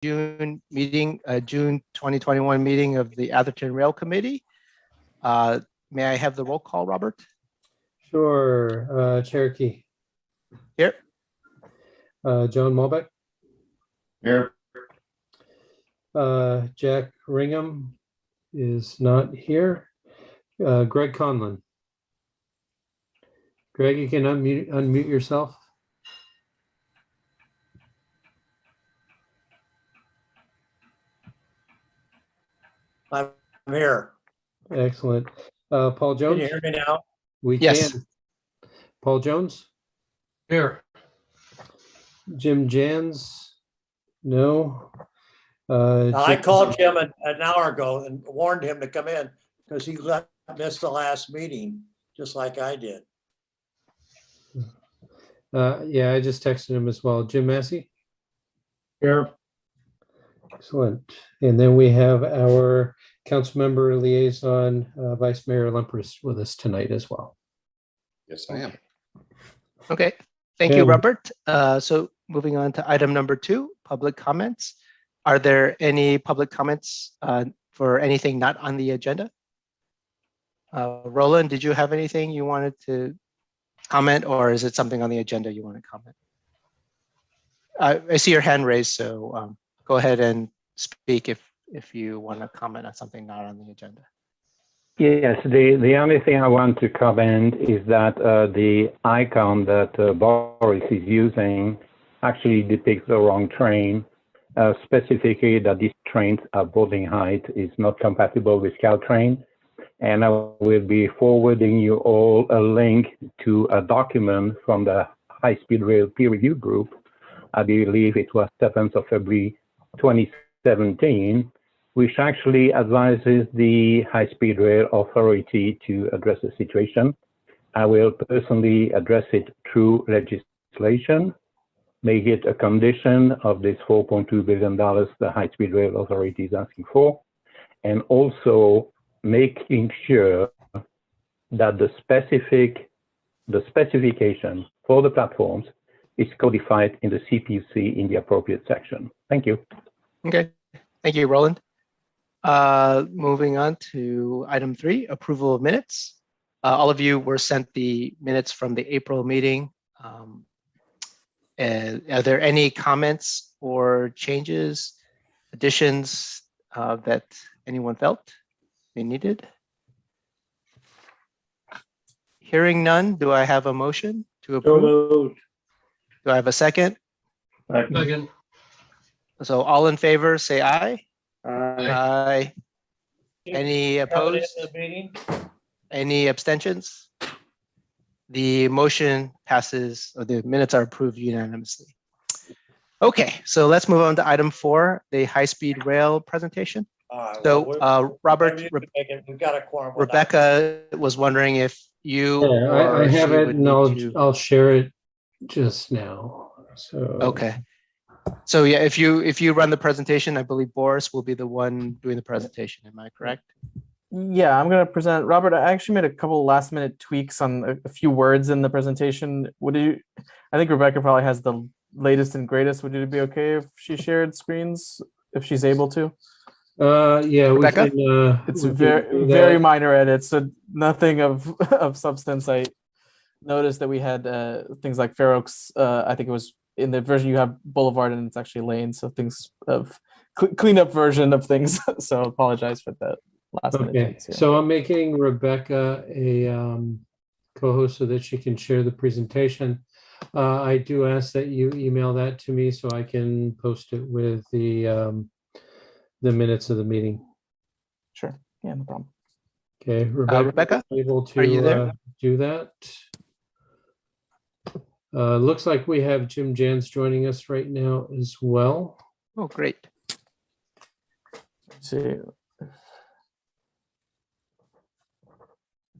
June meeting, June 2021 meeting of the Atherton Rail Committee. May I have the roll call, Robert? Sure. Cherokee. Here. John Malbeck. Here. Jack Ringham is not here. Greg Conlon. Greg, you can unmute yourself. I'm here. Excellent. Paul Jones. Can you hear me now? We Yes. can. Paul Jones. Here. Jim Jans. No. I called Jim an hour ago and warned him to come in because he missed the last meeting, just like I did. Yeah, I just texted him as well. Jim Massey. Here. Excellent. And then we have our council member liaison, Vice Mayor Lumpers, with us tonight as well. Yes, I am. Okay. Thank you, Tim. Robert. So moving on to item number 2, public comments. Are there any public comments for anything not on the agenda? Roland, did you have anything you wanted to comment, or is it something on the agenda you want to comment? I see your hand raised, so go ahead and speak if you want to comment on something not on the agenda. Yes, the only thing I want to comment is that the icon that Boris is using actually depicts the wrong train. Specifically that these trains at boarding height is not compatible with Caltrain. And I will be forwarding you all a link to a document from the High Speed Rail Peer Review Group. I believe it was 7th of February 2017, which actually advises the High Speed Rail Authority to address the situation. I will personally address it through legislation, make it a condition of this $4.2 billion the High Speed Rail Authority is asking for, and also making sure that the specification for the platforms is codified in the CPUC in the appropriate section. Thank you. Okay, thank you, Roland. Moving on to item 3, approval of minutes. All of you were sent the minutes from the April meeting. And are there any comments or changes, additions that anyone felt they needed? Hearing none, do I have a motion to So approve? moved. Do I have a second? Second. So all in favor, say aye. Aye. Aye. Any opposed? Meeting? Any abstentions? The motion passes, or the minutes are approved unanimously. Okay, so let's move on to item 4, the high-speed rail presentation. So Robert, We've got a quorum. Rebecca was wondering if you Yeah, I or have she it would and need to. I'll share it just now. So Okay. So yeah, if you run the presentation, I believe Boris will be the one doing the presentation. Am I correct? Yeah, I'm going to present. Robert, I actually made a couple last minute tweaks on a few words in the presentation. I think Rebecca probably has the latest and greatest. Would it be okay if she shared screens, if she's able to? yeah, Rebecca? we can. It's we can very, do very that. minor edits, so nothing of substance. I noticed that we had things like Fair Oaks. I think it was in the version you have Boulevard and it's actually Lane. So things of cleanup version of things. So apologize for that last minute Okay, tweaks here. so I'm making Rebecca a co-host so that she can share the presentation. I do ask that you email that to me so I can post it with the minutes of the meeting. Sure. Yeah, no problem. Okay, Rebecca, able to are you there? do that. Looks like we have Jim Jans joining us right now as well. Oh, great. Let's see.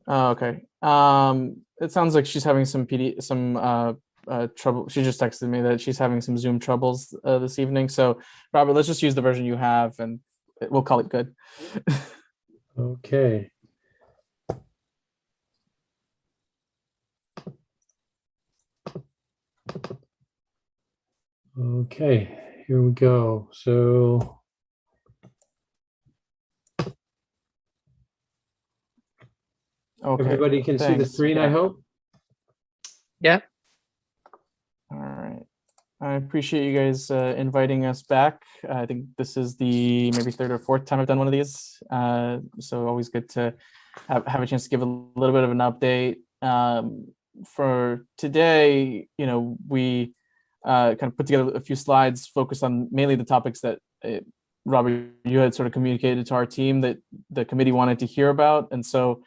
Oh, okay. It sounds like she's having some trouble. She just texted me that she's having some Zoom troubles this evening. So, Robert, let's just use the version you have, and we'll call it good. Okay. Okay, here we go. So Okay. everybody can see the thanks. screen, I Yeah. hope. All right. I appreciate you guys inviting us back. I think this is the maybe third or fourth time I've done one of these. So always good to have a chance to give a little bit of an update. For today, we kind of put together a few slides focused on mainly the topics that Robert, you had sort of communicated to our team that the committee wanted to hear about. And so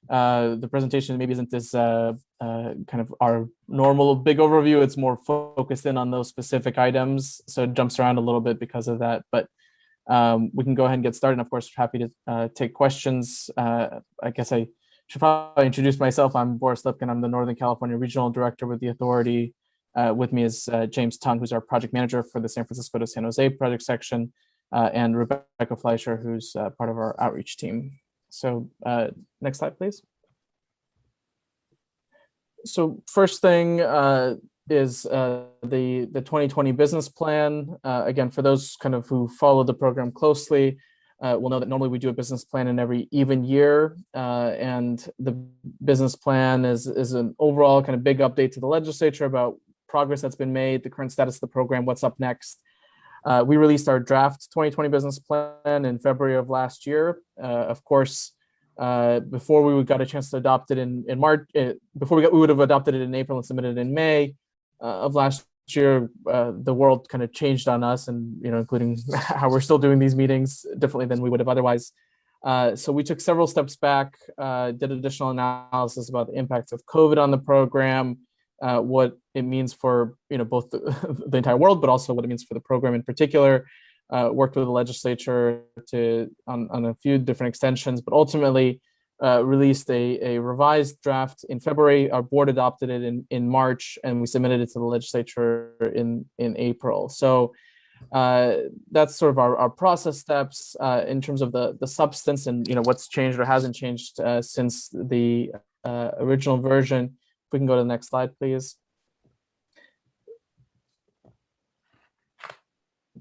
the presentation maybe isn't this kind of our normal big overview. It's more focused in on those specific items. So it jumps around a little bit because of that. But we can go ahead and get started. And of course, happy to take questions. I guess I should probably introduce myself. I'm Boris Lipkin. I'm the Northern California Regional Director with the authority. With me is James Tung, who's our project manager for the San Francisco to San Jose project section, and Rebecca Fleischer, who's part of our outreach team. So next slide, please. So first thing is the 2020 business plan. Again, for those kind of who follow the program closely, will know that normally we do a business plan in every even year. And the business plan is an overall kind of big update to the legislature about progress that's been made, the current status of the program, what's up next. We released our draft 2020 business plan in February of last year. Of course, before we got a chance to adopt it in March, we would have adopted it in April and submitted it in May of last year. The world kind of changed on us, and including how we're still doing these meetings differently than we would have otherwise. So we took several steps back, did additional analysis about the impacts of COVID on the program, what it means for both the entire world, but also what it means for the program in particular. Worked with the legislature on a few different extensions, but ultimately released a revised draft in February. Our board adopted it in March, and we submitted it to the legislature in April. So that's sort of our process steps in terms of the substance and what's changed or hasn't changed since the original version. If we can go to the next slide, please.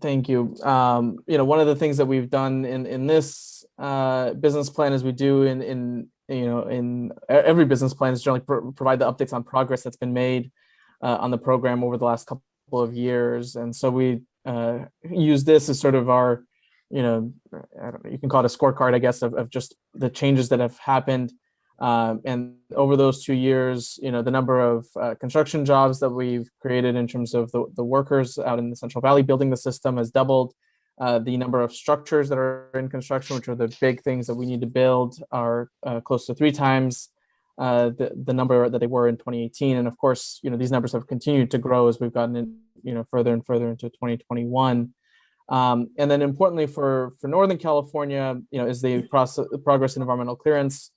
Thank you. One of the things that we've done in this business plan, as we do in every business plan, is generally provide the updates on progress that's been made on the program over the last couple of years. And so we use this as sort of our, I don't know, you can call it a scorecard, I guess, of just the changes that have happened. And over those 2 years, the number of construction jobs that we've created in terms of the workers out in the Central Valley building the system has doubled. The number of structures that are in construction, which are the big things that we need to build, are close to 3 times the number that they were in 2018. And of course, these numbers have continued to grow as we've gotten in, further and further into 2021. And then importantly for Northern California, is the progress in environmental clearance.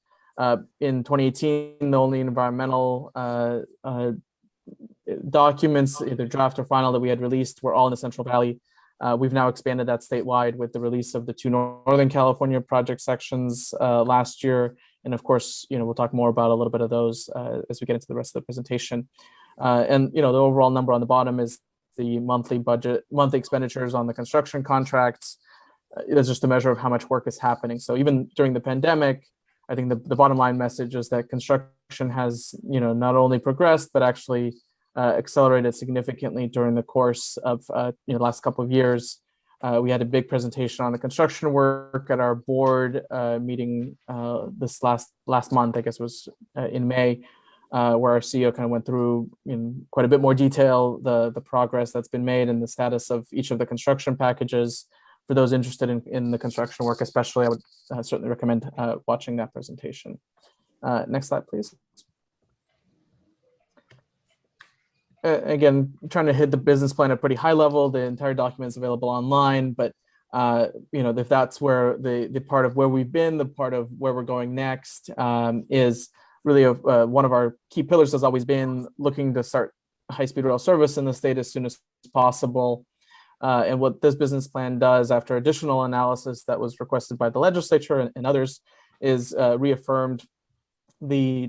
In 2018, the only environmental documents, either draft or final, that we had released were all in the Central Valley. We've now expanded that statewide with the release of the 2 Northern California project sections last year. And of course, we'll talk more about a little bit of those as we get into the rest of the presentation. And the overall number on the bottom is the monthly expenditures on the construction contracts. It's just a measure of how much work is happening. So even during the pandemic, I think the bottom line message is that construction has, not only progressed, but actually accelerated significantly during the course of, the last couple of years. We had a big presentation on the construction work at our board meeting this last month, I guess it was in May, where our CEO kind of went through in quite a bit more detail the progress that's been made and the status of each of the construction packages. For those interested in the construction work, especially, I would certainly recommend watching that presentation. Next slide, please. Again, trying to hit the business plan at a pretty high level. The entire document is available online, but if that's where the part of where we've been, the part of where we're going next is really one of our key pillars has always been looking to start high-speed rail service in the state as soon as possible. And what this business plan does, after additional analysis that was requested by the legislature and others, is reaffirmed the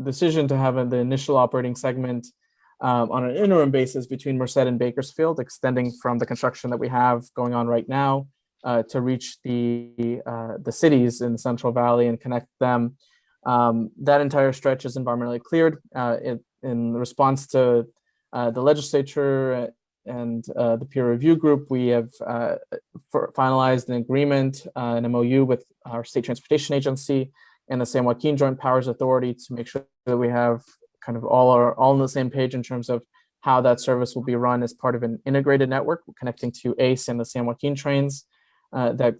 decision to have the initial operating segment on an interim basis between Merced and Bakersfield, extending from the construction that we have going on right now to reach the cities in the Central Valley and connect them. That entire stretch is environmentally cleared in response to the legislature and the peer review group. We have finalized an agreement, an MOU with our state transportation agency and the San Joaquin Joint Powers Authority to make sure that we have kind of all on the same page in terms of how that service will be run as part of an integrated network connecting to ACE and the San Joaquin trains that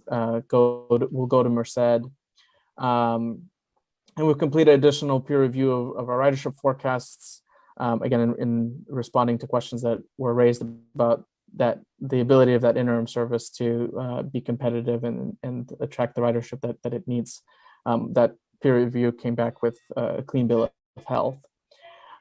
will go to Merced. And we've completed additional peer review of our ridership forecasts, again, in responding to questions that were raised about that the ability of that interim service to be competitive and attract the ridership that it needs. That peer review came back with a clean bill of health.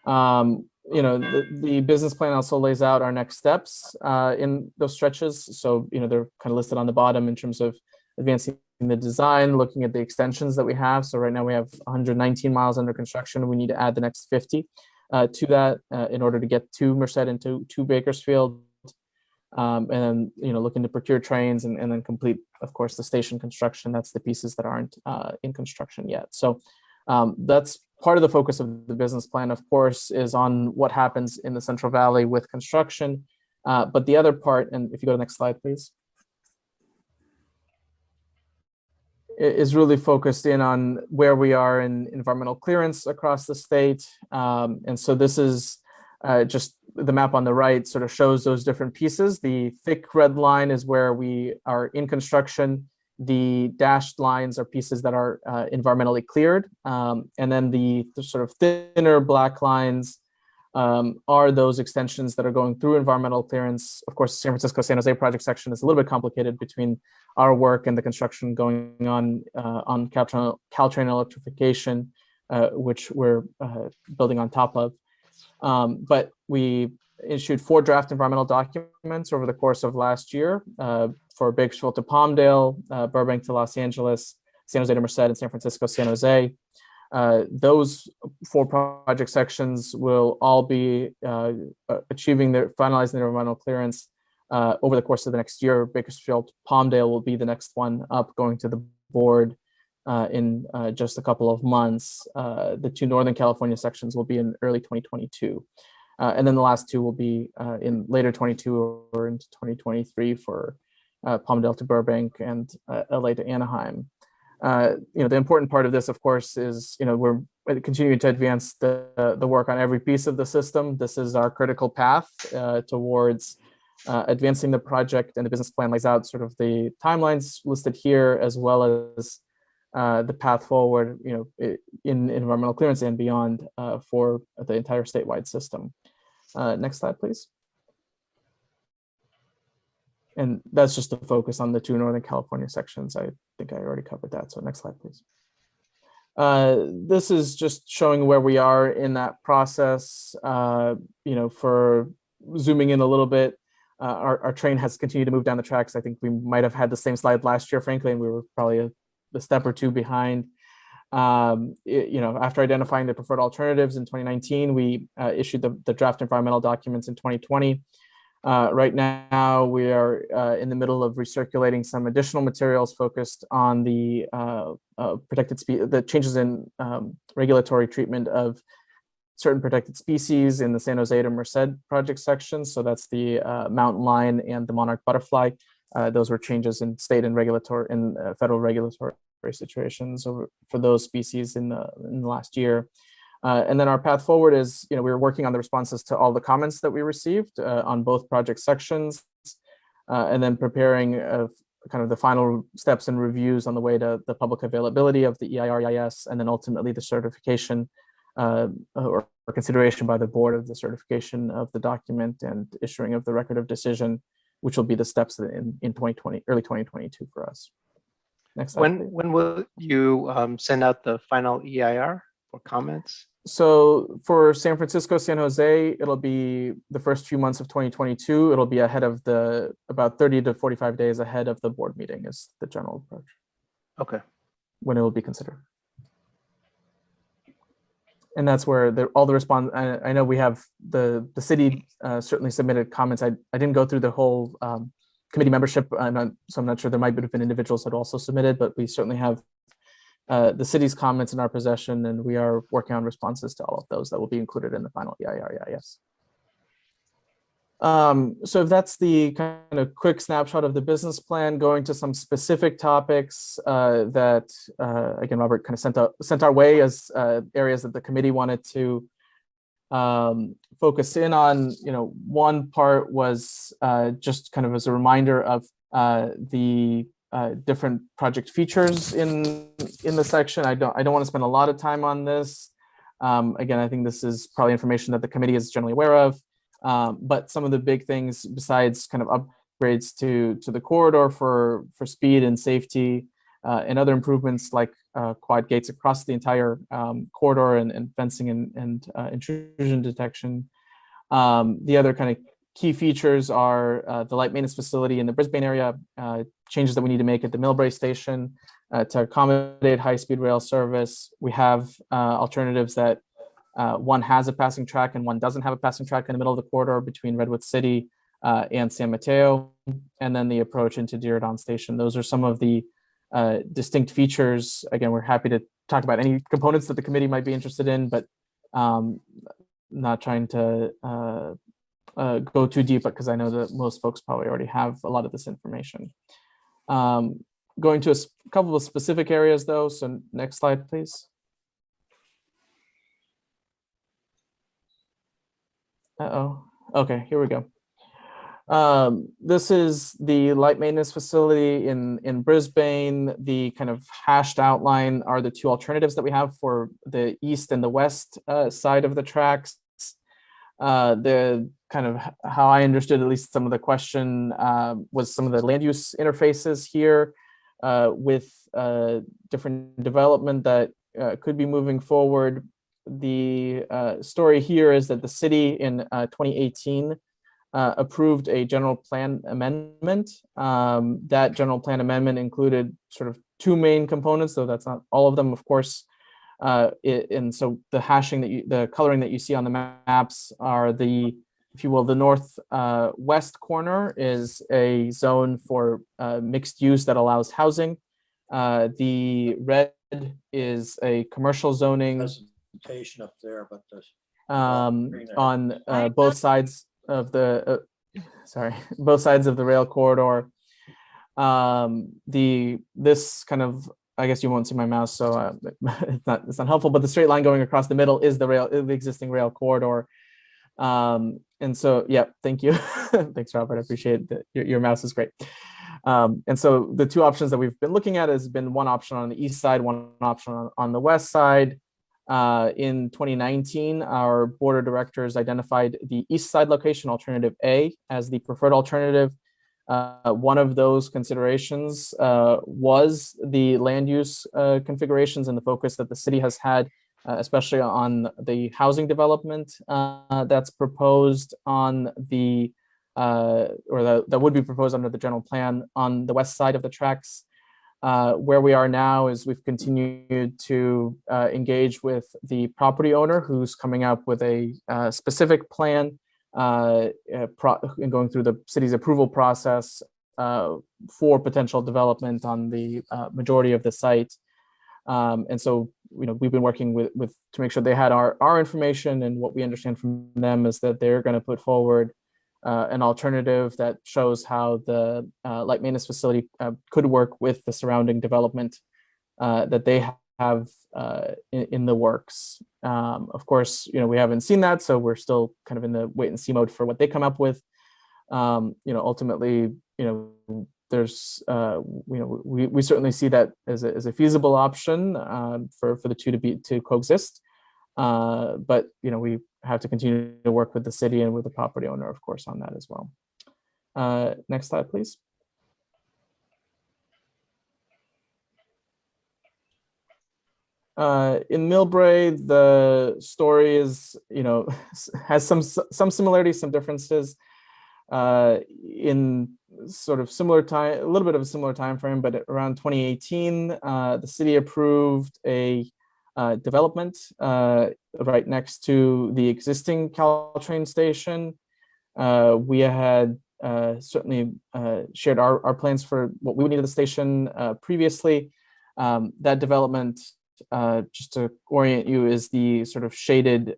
The business plan also lays out our next steps in those stretches. So, they're kind of listed on the bottom in terms of advancing the design, looking at the extensions that we have. So right now we have 119 miles under construction. We need to add the next 50 to that in order to get to Merced and to Bakersfield. And then, looking to procure trains and then complete, of course, the station construction. That's the pieces that aren't in construction yet. So that's part of the focus of the business plan, of course, is on what happens in the Central Valley with construction. But the other part, and if you go to the next slide, please, is really focused in on where we are in environmental clearance across the state. And so this is just the map on the right sort of shows those different pieces. The thick red line is where we are in construction. The dashed lines are pieces that are environmentally cleared. And then the sort of thinner black lines are those extensions that are going through environmental clearance. Of course, San Francisco San Jose project section is a little bit complicated between our work and the construction going on Caltrain electrification, which we're building on top of. But we issued 4 draft environmental documents over the course of last year for Bakersfield to Palmdale, Burbank to Los Angeles, San Jose to Merced, and San Francisco San Jose. Those 4 project sections will all be finalizing their environmental clearance over the course of the next year. Bakersfield Palmdale will be the next one up, going to the board in just a couple of months. The 2 Northern California sections will be in early 2022. And then the last 2 will be in later 22 or into 2023 for Palmdale to Burbank and LA to Anaheim. The important part of this, of course, is we're continuing to advance the work on every piece of the system. This is our critical path towards advancing the project, and the business plan lays out sort of the timelines listed here, as well as the path forward, in environmental clearance and beyond for the entire statewide system. Next slide, please. And that's just to focus on the 2 Northern California sections. I think I already covered that. So next slide, please. This is just showing where we are in that process. For zooming in a little bit, our train has continued to move down the tracks. I think we might have had the same slide last year, frankly, and we were probably a step or 2 behind. After identifying the preferred alternatives in 2019, we issued the draft environmental documents in 2020. Right now, we are in the middle of recirculating some additional materials focused on the the changes in regulatory treatment of certain protected species in the San Jose to Merced project sections. So that's the mountain lion and the monarch butterfly. Those were changes in state and federal regulatory situations for those species in the last year. And then our path forward is, we're working on the responses to all the comments that we received on both project sections, and then preparing kind of the final steps and reviews on the way to the public availability of the EIR-EIS, and then ultimately the certification or consideration by the board of the certification of the document and issuing of the record of decision, which will be the steps in early 2022 for us. Next slide. When will you send out the final EIR for comments? So for San Francisco, San Jose, it'll be the first few months of 2022. It'll be ahead of about 30 to 45 days ahead of the board meeting is the general approach. Okay. When it will be considered. and that's where all the response. I know we have the city certainly submitted comments. I didn't go through the whole committee membership, so I'm not sure. There might have been individuals that also submitted, but we certainly have the city's comments in our possession, and we are working on responses to all of those that will be included in the final EIS. So if that's the kind of quick snapshot of the business plan, going to some specific topics that, again, Robert kind of sent our way as areas that the committee wanted to focus in on. One part was just kind of as a reminder of the different project features in the section. I don't want to spend a lot of time on this. Again, I think this is probably information that the committee is generally aware of. But some of the big things besides kind of upgrades to the corridor for speed and safety and other improvements like quad gates across the entire corridor and fencing and intrusion detection. The other kind of key features are the light maintenance facility in the Brisbane area, changes that we need to make at the Millbrae station to accommodate high-speed rail service. We have alternatives that one has a passing track and one doesn't have a passing track in the middle of the corridor between Redwood City and San Mateo, and then the approach into Diridon Station. Those are some of the distinct features. Again, we're happy to talk about any components that the committee might be interested in, but not trying to go too deep, because I know that most folks probably already have a lot of this information. Going to a couple of specific areas though, so next slide, please. Okay, here we go. This is the light maintenance facility in Brisbane. The kind of hashed outline are the two alternatives that we have for the east and the west side of the tracks. The kind of how I understood at least some of the question was some of the land use interfaces here with different development that could be moving forward. The story here is that the city in 2018 approved a general plan amendment. That general plan amendment included sort of two main components, though that's not all of them, of course. And so the hashing the coloring that you see on the maps are the, if you will, the north west corner is a zone for mixed use that allows housing. The red is a commercial zoning Presentation up there, but this. on both sides of the both sides of the rail corridor. This kind of, I guess you won't see my mouse, so it's not helpful, but the straight line going across the middle is the existing rail corridor. And so, yeah, thank you. Thanks, Robert. I appreciate that. Your mouse is great. And so the two options that we've been looking at has been one option on the east side, one option on the west side. In 2019, our board of directors identified the east side location, alternative A, as the preferred alternative. One of those considerations was the land use configurations and the focus that the city has had, especially on the housing development that's proposed on the, that would be proposed under the general plan on the west side of the tracks. Where we are now is we've continued to engage with the property owner, who's coming up with a specific plan and going through the city's approval process for potential development on the majority of the site. And so, we've been working with to make sure they had our information, and what we understand from them is that they're going to put forward an alternative that shows how the light maintenance facility could work with the surrounding development that they have in the works. Of course, we haven't seen that, so we're still kind of in the wait and see mode for what they come up with. Ultimately, there's, we certainly see that as a feasible option for the two to coexist. But we have to continue to work with the city and with the property owner, of course, on that as well. Next slide, please. In Millbrae, the story is, has some similarities, some differences. In sort of similar time, a little bit of a similar time frame, but around 2018, the city approved a development right next to the existing Caltrain station. We had certainly shared our plans for what we would need at the station previously. That development, just to orient you, is the sort of shaded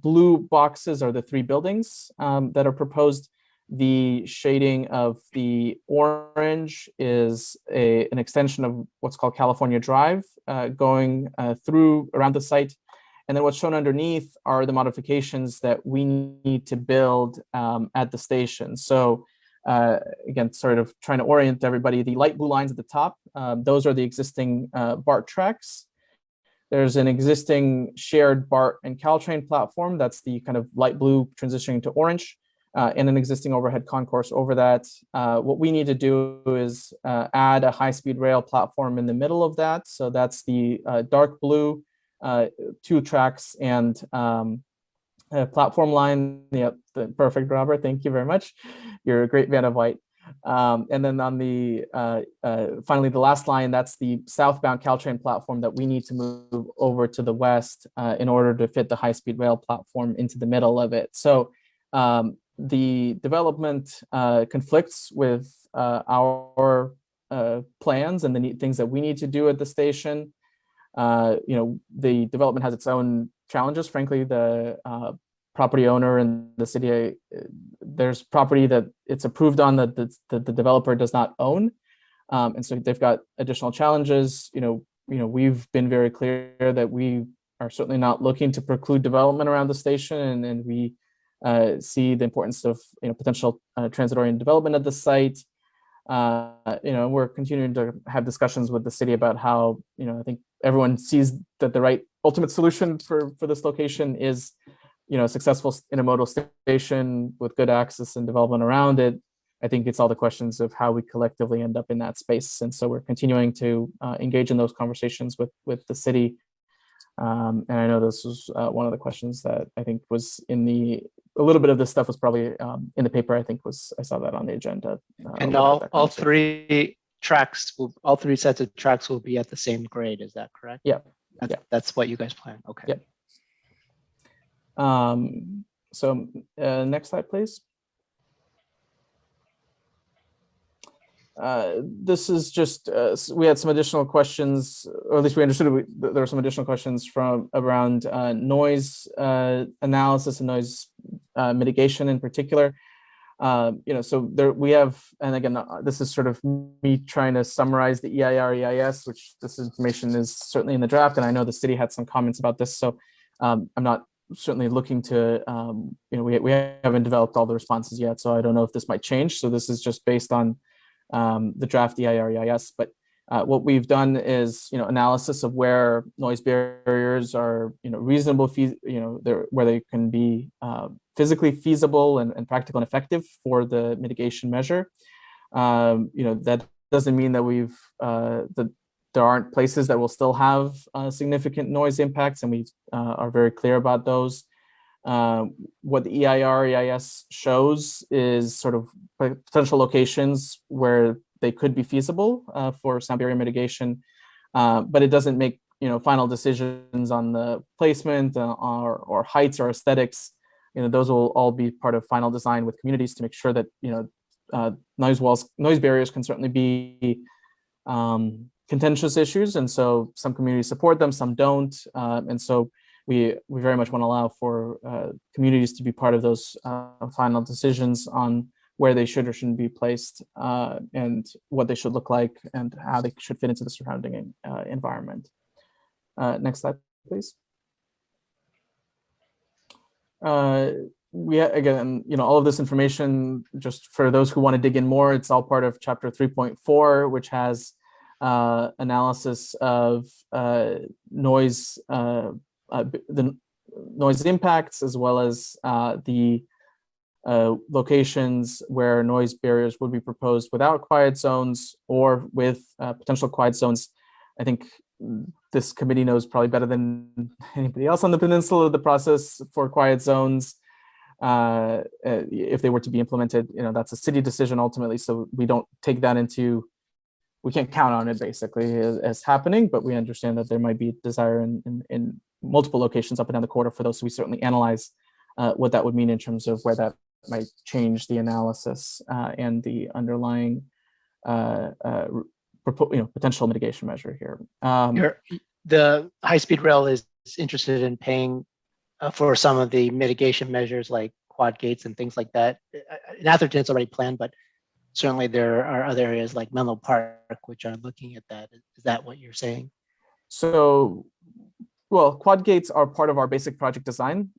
blue boxes are the 3 buildings that are proposed. The shading of the orange is an extension of what's called California Drive, going through around the site. And then what's shown underneath are the modifications that we need to build at the station. So again, sort of trying to orient everybody, the light blue lines at the top, those are the existing BART tracks. There's an existing shared BART and Caltrain platform. That's the kind of light blue transitioning to orange. And an existing overhead concourse over that. What we need to do is add a high-speed rail platform in the middle of that. So that's the dark blue 2 tracks and platform line. Yep, perfect, Robert. Thank you very much. You're a great fan of white. And then on the finally the last line, that's the southbound Caltrain platform that we need to move over to the west in order to fit the high-speed rail platform into the middle of it. So the development conflicts with our plans and the things that we need to do at the station. The development has its own challenges. Frankly, the property owner and the city, there's property that it's approved on that the developer does not own, and so they've got additional challenges. We've been very clear that we are certainly not looking to preclude development around the station, and we see the importance of potential transit-oriented development at the site. We're continuing to have discussions with the city about how I think everyone sees that the right ultimate solution for this location is a successful intermodal station with good access and development around it. I think it's all the questions of how we collectively end up in that space, and so we're continuing to engage in those conversations with the city. And I know this was one of the questions that I think was a little bit of this stuff was probably in the paper. I saw that on the agenda. And all 3 tracks, all 3 sets of tracks will be at the same grade. Is that correct? Yeah. That's what you guys plan. Okay. Yep. So next slide, please. This is just, we had some additional questions, or at least we understood there were some additional questions around noise analysis and noise mitigation in particular. So there we have, and again, this is sort of me trying to summarize the EIR EIS, which this information is certainly in the draft, and I know the city had some comments about this, so I'm not certainly looking to, we haven't developed all the responses yet, so I don't know if this might change. So this is just based on the draft EIR EIS, but what we've done is analysis of where noise barriers are reasonable, where they can be physically feasible and practical and effective for the mitigation measure. That doesn't mean that that there aren't places that will still have significant noise impacts, and we are very clear about those. What the EIR EIS shows is sort of potential locations where they could be feasible for sound barrier mitigation, but it doesn't make final decisions on the placement or heights or aesthetics. Those will all be part of final design with communities to make sure that noise barriers can certainly be contentious issues, and so some communities support them, some don't, and so we very much want to allow for communities to be part of those final decisions on where they should or shouldn't be placed, and what they should look like, and how they should fit into the surrounding environment. Next slide, please. Again, all of this information, just for those who want to dig in more, it's all part of chapter 3.4, which has analysis of noise, the noise impacts, as well as the locations where noise barriers would be proposed without quiet zones or with potential quiet zones. I think this committee knows probably better than anybody else on the peninsula the process for quiet zones. If they were to be implemented, that's a city decision ultimately, so we don't take that into we can't count on it basically as happening, but we understand that there might be desire in multiple locations up and down the corridor for those. So we certainly analyze what that would mean in terms of where that might change the analysis and the underlying potential mitigation measure here. The high-speed rail is interested in paying for some of the mitigation measures like quad gates and things like that. In Atherton, it's already planned, but certainly there are other areas like Menlo Park, which are looking at that. Is that what you're saying? So, well, quad gates are part of our basic project design.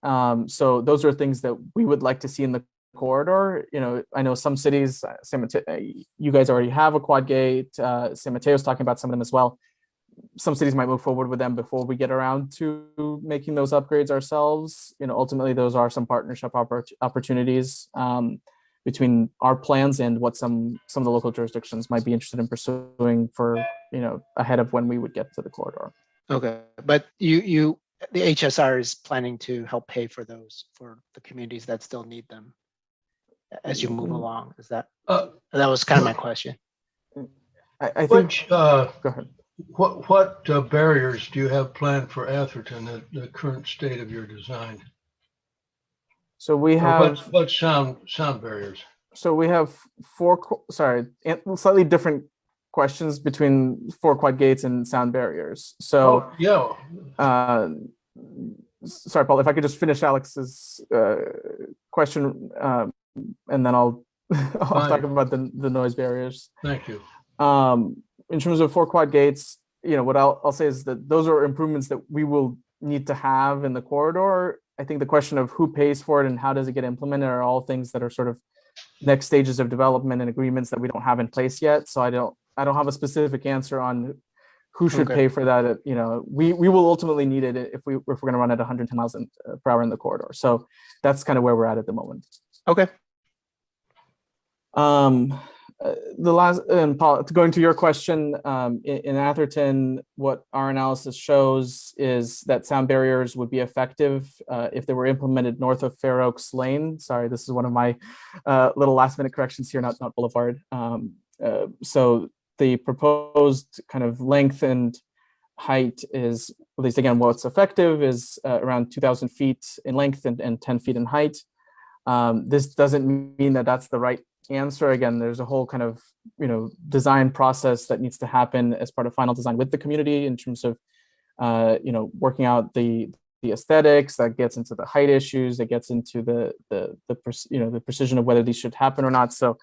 So those are things that we would like to see in the corridor. I know some cities, you guys already have a quad gate. San Mateo's talking about some of them as well. Some cities might move forward with them before we get around to making those upgrades ourselves. Ultimately, those are some partnership opportunities between our plans and what some of the local jurisdictions might be interested in pursuing for, ahead of when we would get to the corridor. Okay, but the HSR is planning to help pay for those for the communities that still need them as you move along. Is that that was kind of my question. I think. Go ahead. What barriers do you have planned for Atherton at the current state of your design? So we have what sound barriers? So we have slightly different questions between 4 quad gates and sound barriers. So sorry, Paul, if I could just finish Alex's question, and then I'll talk about the noise barriers. Thank you. In terms of 4 quad gates, what I'll say is that those are improvements that we will need to have in the corridor. I think the question of who pays for it and how does it get implemented are all things that are sort of next stages of development and agreements that we don't have in place yet. So I don't have a specific answer on who should pay for that. We will ultimately need it if we're going to run at 110 miles per hour in the corridor. So that's kind of where we're at the moment. Okay. The last, and Paul, going to your question, in Atherton, what our analysis shows is that sound barriers would be effective if they were implemented north of Fair Oaks Lane. Sorry, this is one of my little last minute corrections here, not Boulevard. So the proposed kind of length and height is, at least again, what's effective is around 2,000 feet in length and 10 feet in height. This doesn't mean that that's the right answer. Again, there's a whole kind of design process that needs to happen as part of final design with the community in terms of working out the aesthetics, that gets into the height issues, that gets into the precision of whether these should happen or not. So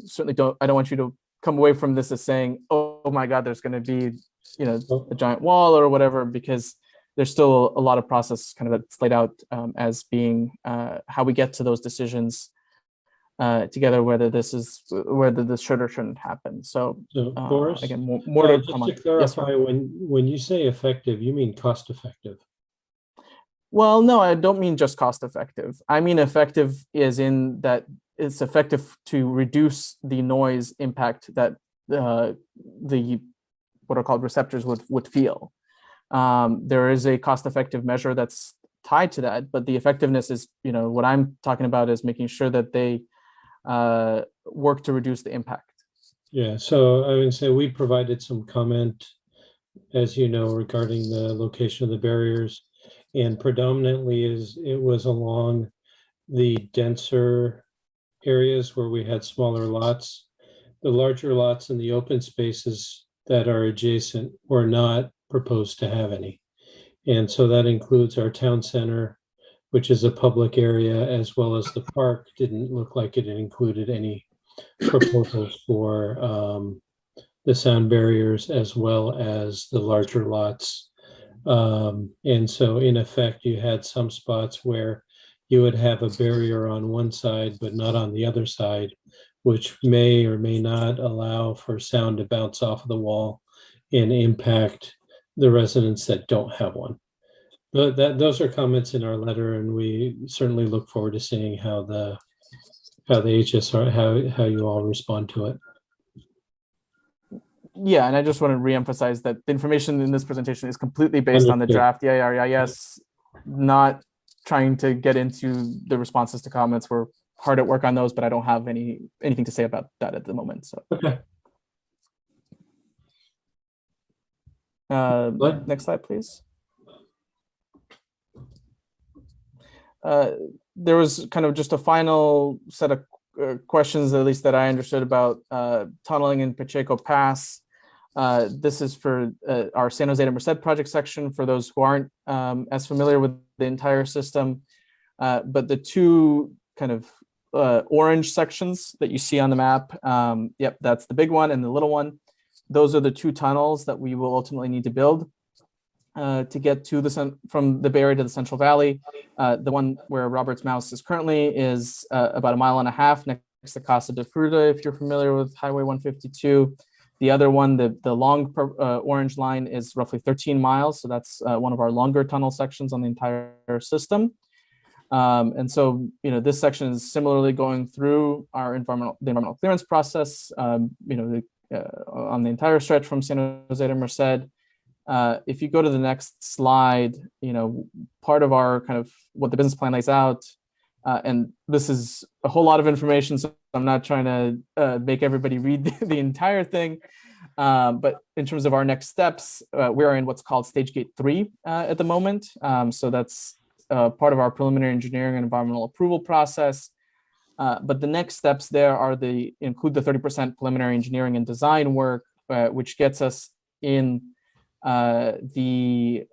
certainly I don't want you to come away from this as saying, oh my God, there's going to be a giant wall or whatever, because there's still a lot of process kind of that's laid out as being how we get to those decisions together, whether this should or shouldn't happen. So Boris, again, more to just come on. to clarify, yes, when you say effective, you mean cost effective? Well, no, I don't mean just cost effective. I mean effective is in that it's effective to reduce the noise impact that the what are called receptors would feel. There is a cost-effective measure that's tied to that, but the effectiveness is, what I'm talking about is making sure that they work to reduce the impact. Yeah, so I would say we provided some comment, as you know, regarding the location of the barriers, and predominantly it was along the denser areas where we had smaller lots. The larger lots and the open spaces that are adjacent were not proposed to have any. And so that includes our town center, which is a public area, as well as the park. Didn't look like it included any proposals for the sound barriers as well as the larger lots. And so in effect, you had some spots where you would have a barrier on one side, but not on the other side, which may or may not allow for sound to bounce off of the wall and impact the residents that don't have one. But those are comments in our letter, and we certainly look forward to seeing how the HSR, how you all respond to it. Yeah, and I just want to reemphasize that the information in this presentation is completely based on the draft EIR-EIS, not trying to get into the responses to comments. We're hard at work on those, but I don't have anything to say about that at the moment. So. Okay. What? Next slide, please. There was kind of just a final set of questions, at least that I understood, about tunneling in Pacheco Pass. This is for our San Jose to Merced project section, for those who aren't as familiar with the entire system. But the two kind of orange sections that you see on the map, yep, that's the big one and the little one. Those are the two tunnels that we will ultimately need to build to get to from the Bay Area to the Central Valley. The one where Robert's Mouse is currently is about 1.5 miles next to Casa de Fruta, if you're familiar with Highway 152. The other one, the long orange line, is roughly 13 miles. So that's one of our longer tunnel sections on the entire system. And so, this section is similarly going through the environmental clearance process, on the entire stretch from San Jose to Merced. If you go to the next slide, part of our kind of what the business plan lays out, and this is a whole lot of information, so I'm not trying to make everybody read the entire thing. But in terms of our next steps, we're in what's called Stage Gate 3 at the moment. So that's part of our preliminary engineering and environmental approval process. But the next steps there include the 30% preliminary engineering and design work, which gets us in the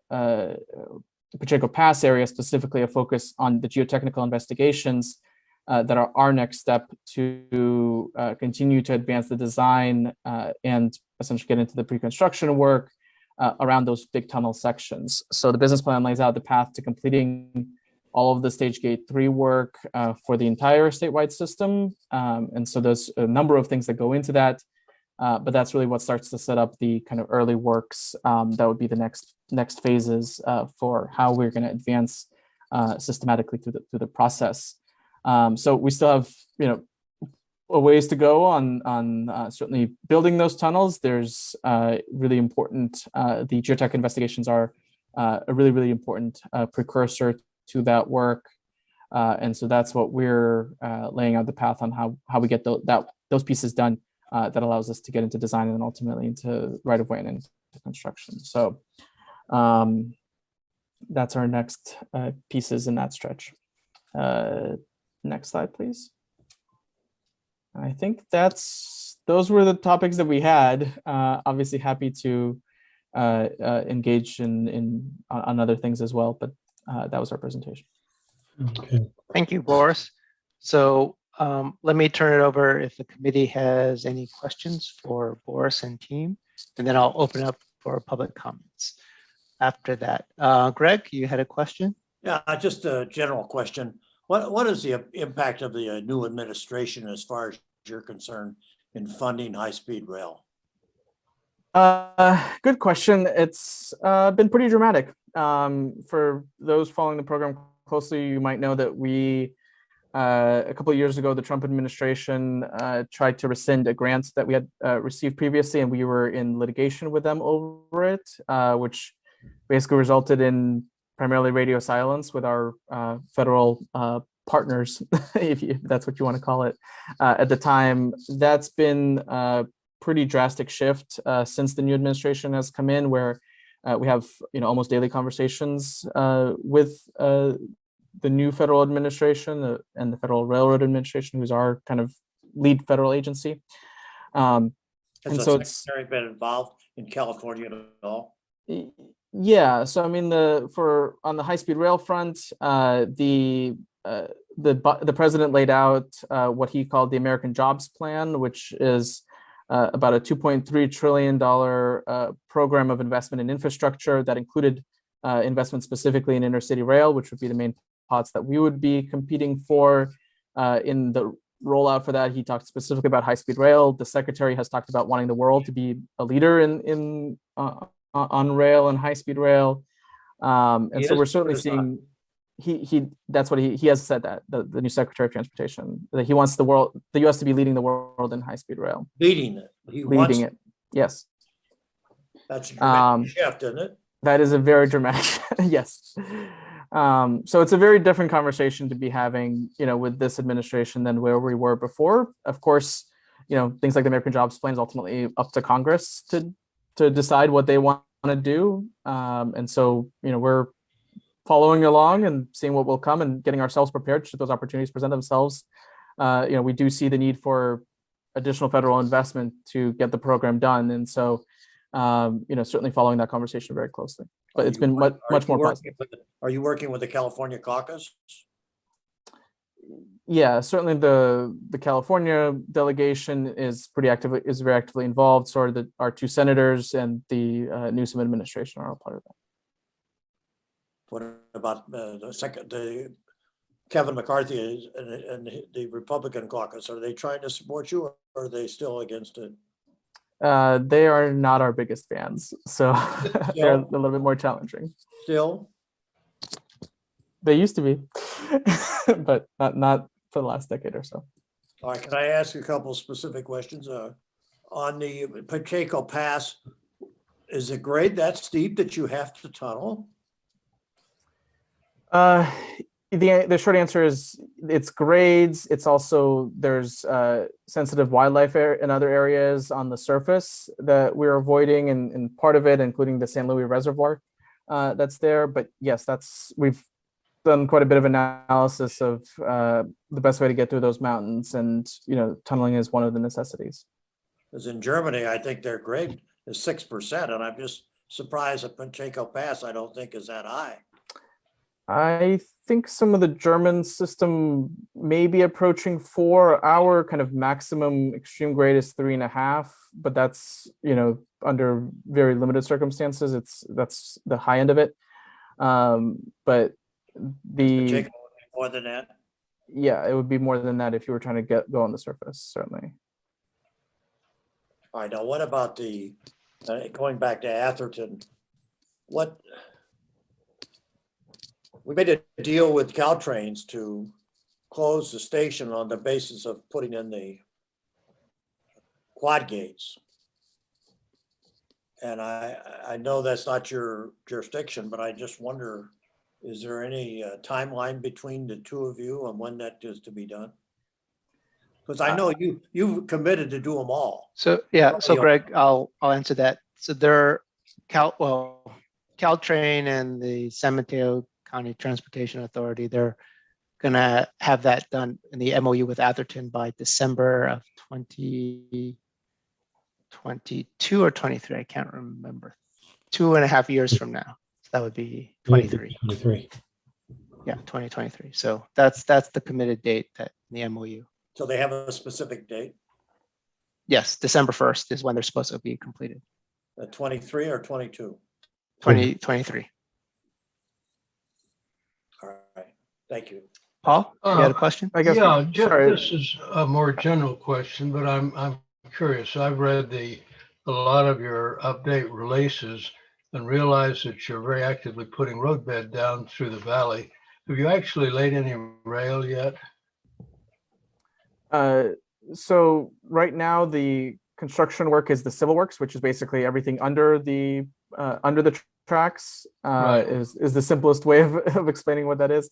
Pacheco Pass area, specifically a focus on the geotechnical investigations that are our next step to continue to advance the design and essentially get into the pre-construction work around those big tunnel sections. So the business plan lays out the path to completing all of the Stage Gate 3 work for the entire statewide system. And so there's a number of things that go into that. But that's really what starts to set up the kind of early works that would be the next phases for how we're going to advance systematically through the process. So we still have a ways to go on certainly building those tunnels. There's really important. The geotech investigations are a really important precursor to that work, and so that's what we're laying out the path on how we get those pieces done. That allows us to get into design and then ultimately into right of way and into construction. So that's our next pieces in that stretch. Next slide, please. I think those were the topics that we had. Obviously happy to engage on other things as well, but that was our presentation. Okay. Thank you, Boris. So let me turn it over if the committee has any questions for Boris and team, and then I'll open up for public comments after that. Greg, you had a question? Yeah, just a general question. What is the impact of the new administration as far as you're concerned in funding high-speed rail? Good question. It's been pretty dramatic. For those following the program closely, you might know that we a couple of years ago, the Trump administration tried to rescind a grant that we had received previously, and we were in litigation with them over it, which basically resulted in primarily radio silence with our federal partners, if that's what you want to call it, at the time. That's been a pretty drastic shift since the new administration has come in, where we have almost daily conversations with the new federal administration and the Federal Railroad Administration, who's our kind of lead federal agency. Has and the so it's secretary been involved in California at all? yeah. So I mean, on the high-speed rail front, the president laid out what he called the American Jobs Plan, which is about a $2.3 trillion program of investment in infrastructure that included investment specifically in intercity rail, which would be the main pots that we would be competing for. In the rollout for that, he talked specifically about high-speed rail. The secretary has talked about wanting the world to be a leader on rail and high-speed rail. And so we're certainly seeing that's what he has said, that the new Secretary of Transportation, that he wants the U.S. to be leading the world in high-speed rail. Leading it. Leading it. Yes. That's a dramatic shift, isn't it? That is a very dramatic, yes. So it's a very different conversation to be having, with this administration than where we were before. Of course, things like the American Jobs Plan is ultimately up to Congress to decide what they want to do. And so, we're following along and seeing what will come and getting ourselves prepared should those opportunities present themselves. We do see the need for additional federal investment to get the program done. And so, certainly following that conversation very closely. But it's been much more positive. Are you working with the California caucus? Yeah, certainly the California delegation is very actively involved. So are our two senators and the Newsom administration are all part of that. What about the Kevin McCarthy and the Republican caucus? Are they trying to support you, or are they still against it? They are not our biggest fans, so they're a little bit more challenging. Still? They used to be, but not for the last decade or so. All right, can I ask you a couple specific questions? On the Pacheco Pass, is it grade that steep that you have to tunnel? The short answer is it's grades. It's also there's sensitive wildlife in other areas on the surface that we're avoiding, and part of it, including the San Luis Reservoir that's there. But yes, we've done quite a bit of analysis of the best way to get through those mountains, and tunneling is one of the necessities. Because in Germany, I think their grade is 6%, and I'm just surprised that Pacheco Pass, I don't think is that high. I think some of the German system may be approaching 4. Our kind of maximum extreme grade is 3.5, but that's under very limited circumstances. That's the high end of it. But Pacheco more than that. Yeah, it would be more than that if you were trying to go on the surface, certainly. All right, now what about the going back to Atherton? We made a deal with Caltrains to close the station on the basis of putting in the quad gates. And I know that's not your jurisdiction, but I just wonder, is there any timeline between the two of you on when that is to be done? Because I know you've committed to do them all. So Greg, I'll answer that. So Caltrain and the San Mateo County Transportation Authority, they're gonna have that done in the MOU with Atherton by December of 2022 or 23. I can't remember. 2.5 years from now. That would be 23. 23. Yeah, 2023. So that's the committed date that in the MOU. So they have a specific date, Yes, December 1st is when they're supposed to be completed. 23 or 22? 2023. All right, thank you. Paul, you had a question? I guess. Yeah, Jeff, sorry. this is a more general question, but I'm curious. I've read a lot of your update releases and realized that you're very actively putting roadbed down through the valley. Have you actually laid any rail yet? So right now the construction work is the civil works, which is basically everything under the tracks. Right. Is the simplest way of explaining what that is.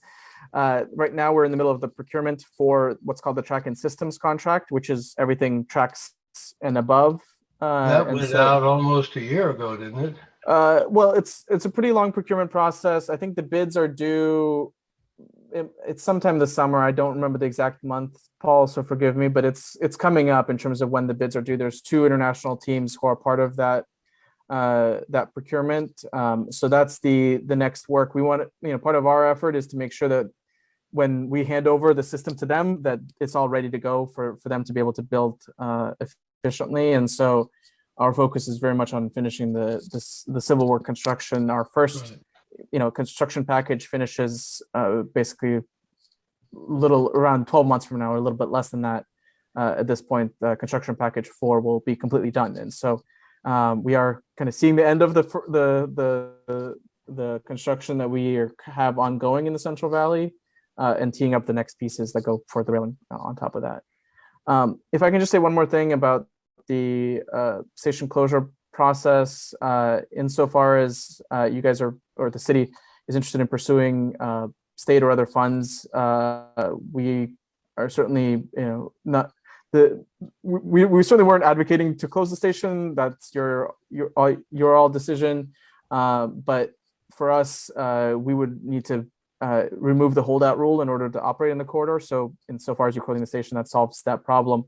Right now we're in the middle of the procurement for what's called the track and systems contract, which is everything tracks and above. That went out almost a year ago, didn't it? Well, it's a pretty long procurement process. I think the bids are due. It's sometime this summer. I don't remember the exact month, Paul, so forgive me, but it's coming up in terms of when the bids are due. There's 2 international teams who are part of that procurement. So that's the next work. We want part of our effort is to make sure that when we hand over the system to them, that it's all ready to go for them to be able to build efficiently. And so our focus is very much on finishing the civil work construction. Our first construction package finishes basically around 12 months from now, or a little bit less than that. At this point, construction package 4 will be completely done. And so we are kind of seeing the end of the construction that we have ongoing in the Central Valley, and teeing up the next pieces that go for the railing on top of that. If I can just say one more thing about the station closure process, insofar as you guys or the city is interested in pursuing state or other funds, we are certainly not we certainly weren't advocating to close the station. That's your all decision. But for us, we would need to remove the holdout rule in order to operate in the corridor. So insofar as you're closing the station, that solves that problem.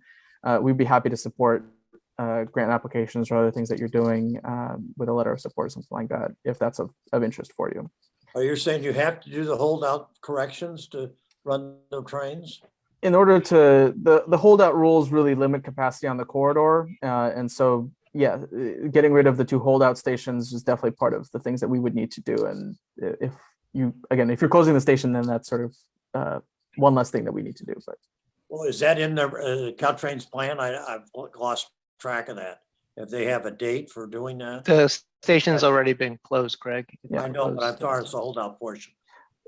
We'd be happy to support grant applications or other things that you're doing with a letter of support or something like that, if that's of interest for you. Are you saying you have to do the holdout corrections to run the trains? In order to, the holdout rules really limit capacity on the corridor. And so, yeah, getting rid of the 2 holdout stations is definitely part of the things that we would need to do. And if you're closing the station, then that's sort of one less thing that we need to do. But Well, is that in the Caltrain's plan? I've lost track of that. If they have a date for doing that? The station's already been closed, Greg. It's I know, but I'm closed. sorry, it's the holdout portion.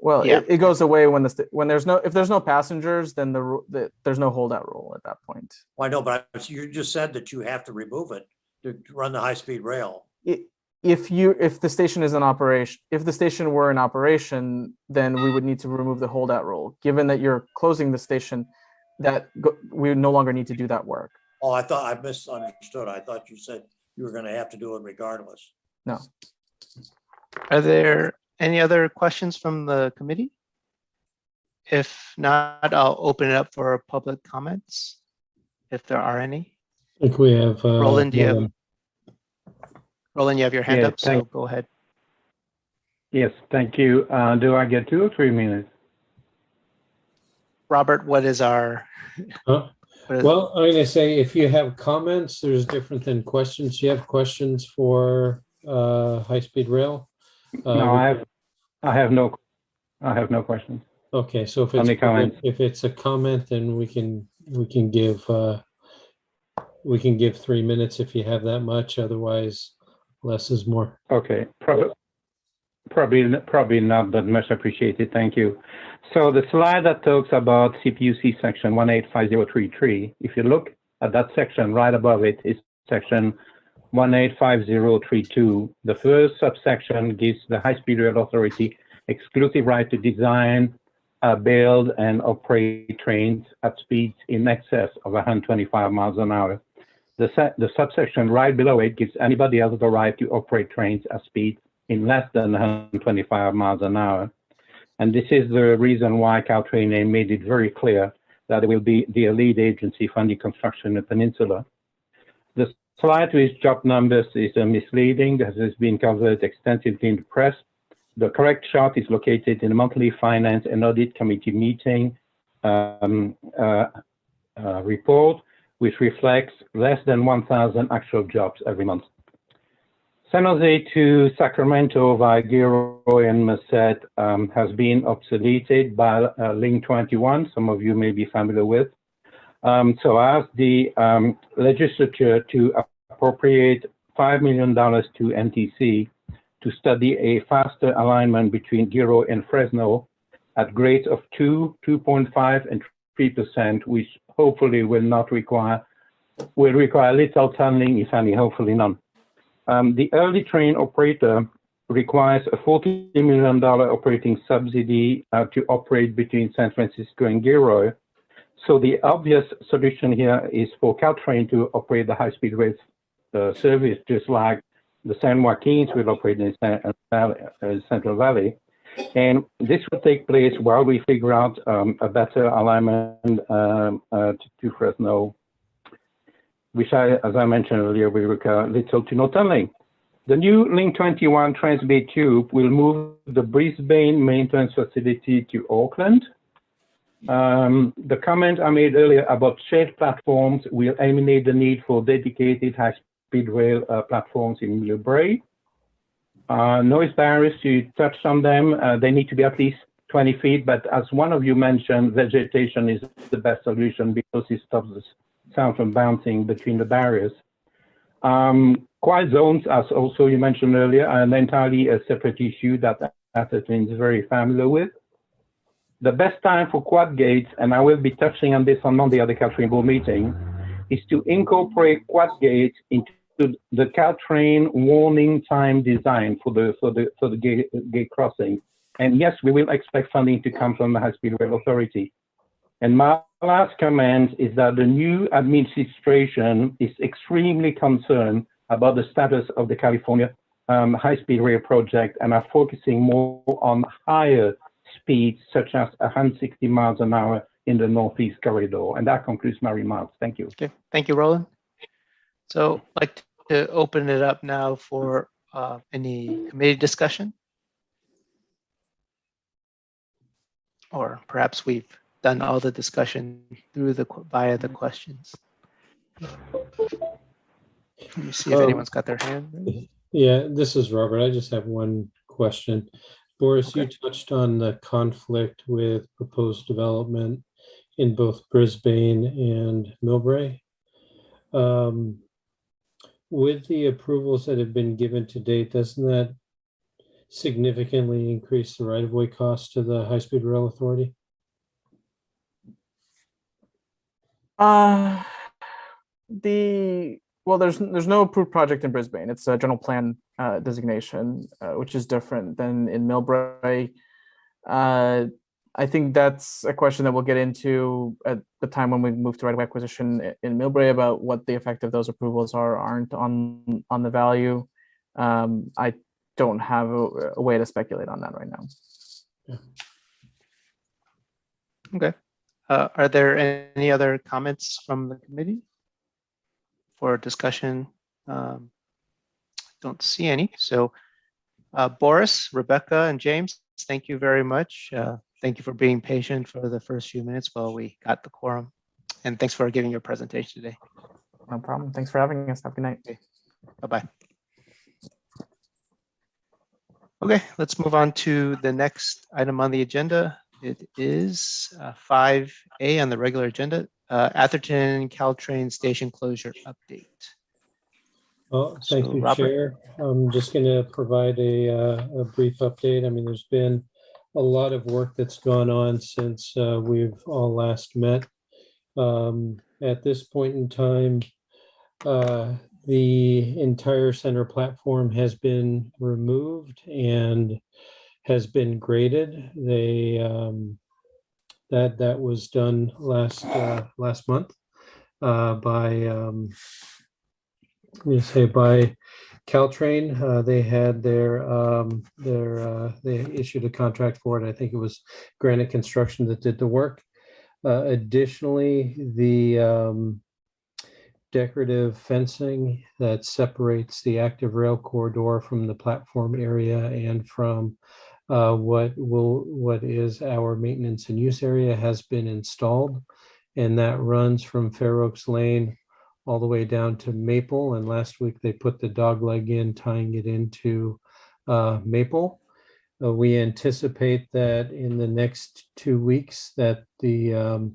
well, Yeah. it goes away when if there's no passengers, then there's no holdout rule at that point. Well, I know, but you just said that you have to remove it to run the high-speed rail. If the station is in operation, if the station were in operation, then we would need to remove the holdout rule. Given that you're closing the station, we no longer need to do that work. Oh, I thought I misunderstood. I thought you said you were going to have to do it regardless. No. Are there any other questions from the committee? If not, I'll open it up for public comments, if there are any. I think we have. Roland, do you have- one. Roland, you have your hand Yeah, up, so go ahead. Yes, thank you. Do I get 2 or 3 minutes? Robert, what is our? Huh? what is- Well, I'm gonna say if you have comments, there's different than questions. You have questions for high-speed rail? No, I have no questions. Okay, so if Only comments. it's a comment, then we can give 3 minutes if you have that much. Otherwise, less is more. Okay, probably not, but much appreciated. Thank you. So the slide that talks about CPUC section 185033, if you look at that section, right above it is section 185032. The first subsection gives the High-Speed Rail Authority exclusive right to design, build, and operate trains at speeds in excess of 125 miles an hour. The subsection right below it gives anybody else the right to operate trains at speeds in less than 125 miles an hour. And this is the reason why Caltrain made it very clear that it will be the lead agency funding construction in the peninsula. The slide with job numbers is misleading, as has been covered extensively in the press. The correct chart is located in the monthly Finance and Audit Committee meeting report, which reflects less than 1,000 actual jobs every month. San Jose to Sacramento via Giro and Merced has been obsoleted by Link 21, some of you may be familiar with. So I asked the legislature to appropriate $5 million to NTC to study a faster alignment between Giro and Fresno at grades of 2, 2.5, and 3%, which hopefully will require little tunneling, if any, hopefully none. The early train operator requires a $40 million operating subsidy to operate between San Francisco and Gilroy. So the obvious solution here is for Caltrain to operate the high-speed rail service, just like the San Joaquins will operate in Central Valley. And this will take place while we figure out a better alignment to Fresno, which, as I mentioned earlier, will require little to no tunneling. The new Link 21 Transbay Tube will move the Brisbane maintenance facility to Auckland. The comment I made earlier about shared platforms will eliminate the need for dedicated high-speed rail platforms in Millbrae. Noise barriers, you touched on them. They need to be at least 20 feet, but as one of you mentioned, vegetation is the best solution because it stops the sound from bouncing between the barriers. Quiet zones, as also you mentioned earlier, are an entirely a separate issue that Atherton is very familiar with. The best time for quad gates, and I will be touching on this on Monday at the Caltrain board meeting, is to incorporate quad gates into the Caltrain warning time design for the gate crossing. And yes, we will expect funding to come from the High-Speed Rail Authority. And Mark last comment is that the new administration is extremely concerned about the status of the California high-speed rail project and are focusing more on higher speeds, such as 160 miles an hour in the Northeast Corridor. And that concludes my remarks. Thank you. Okay, thank you, Roland. So I'd like to open it up now for any committee discussion. Or perhaps we've done all the discussion through via the questions. Let me see if anyone's got their hand raised. Yeah, this is Robert. I just have one question. Boris, you Okay. touched on the conflict with proposed development in both Brisbane and Millbrae. With the approvals that have been given to date, doesn't that significantly increase the right-of-way cost to the high-speed rail authority? There's no approved project in Brisbane. It's a general plan designation, which is different than in Millbrae. I think that's a question that we'll get into at the time when we move to right-of-way acquisition in Millbrae about what the effect of those approvals aren't on the value. I don't have a way to speculate on that right now. Okay. Are there any other comments from the committee for discussion? Don't see any. So Boris, Rebecca, and James, thank you very much. Thank you for being patient for the first few minutes while we got the quorum. And thanks for giving your presentation today. No problem. Thanks for having us. Have a good night. Bye-bye. Okay, let's move on to the next item on the agenda. It is 5A on the regular agenda, Atherton Caltrain station closure update. Well, thank So, you, Robert. Chair. I'm just going to provide a brief update. I mean, there's been a lot of work that's gone on since we've all last met. At this point in time, the entire center platform has been removed and has been graded. That was done last month by Caltrain. They had they issued a contract for it. I think it was Granite Construction that did the work. Additionally, the decorative fencing that separates the active rail corridor from the platform area and from what is our maintenance and use area has been installed, and that runs from Fair Oaks Lane all the way down to Maple. And last week they put the dog leg in, tying it into Maple. We anticipate that in the next 2 weeks that the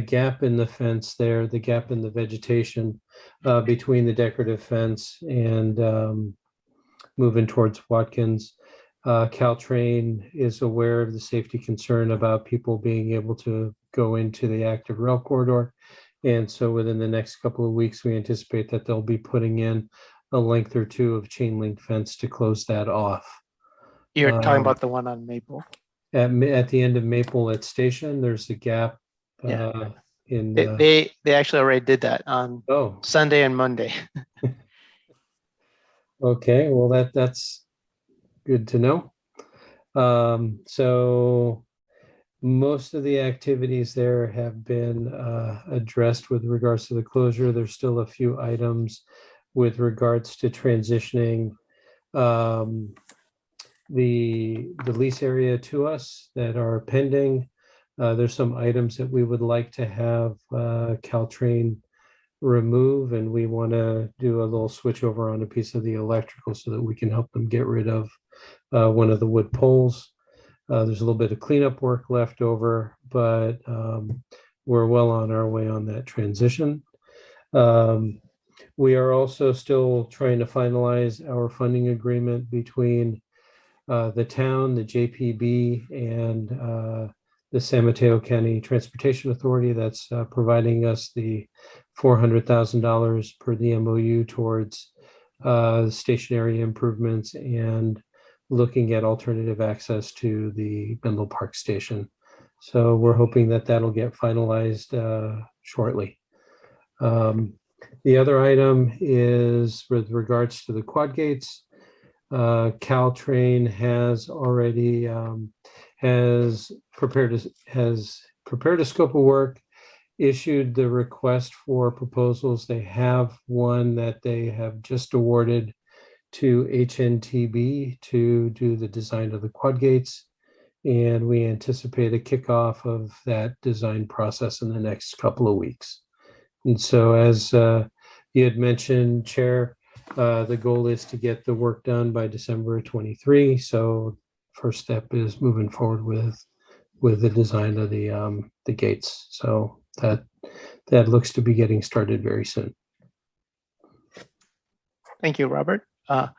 gap in the fence there, the gap in the vegetation between the decorative fence and moving towards Watkins, Caltrain is aware of the safety concern about people being able to go into the active rail corridor. And so within the next couple of weeks, we anticipate that they'll be putting in a length or two of chain link fence to close that off. You're talking about the one on Maple. At the end of Maple at Station, there's a gap. Yeah. In They actually already did that on oh, Sunday and Monday. okay. Well, that's good to know. So most of the activities there have been addressed with regards to the closure. There's still a few items with regards to transitioning the lease area to us that are pending. There's some items that we would like to have Caltrain remove, and we want to do a little switch over on a piece of the electrical so that we can help them get rid of one of the wood poles. There's a little bit of cleanup work left over, but we're well on our way on that transition. We are also still trying to finalize our funding agreement between the town, the JPB, and the San Mateo County Transportation Authority that's providing us the $400,000 per the MOU towards stationary improvements and looking at alternative access to the Bendel Park Station. So we're hoping that that'll get finalized shortly. The other item is with regards to the quad gates. Caltrain has already has prepared a scope of work, issued the request for proposals. They have one that they have just awarded to HNTB to do the design of the quad gates. And we anticipate a kickoff of that design process in the next couple of weeks. And so as you had mentioned, Chair, the goal is to get the work done by December 23. So first step is moving forward with the design of the gates. So that looks to be getting started very soon. Thank you, Robert. Are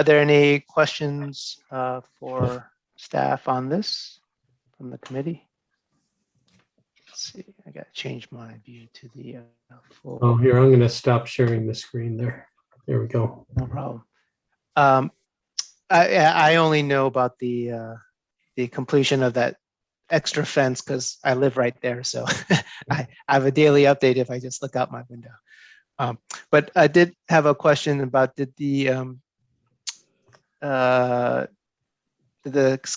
there any questions for staff on this from the committee? Let's see, I got to change my view to the full. Oh, here, I'm going to stop sharing the screen there. There we go. No problem. I only know about the completion of that extra fence because I live right there. So I have a daily update if I just look out my window. But I did have a question about did the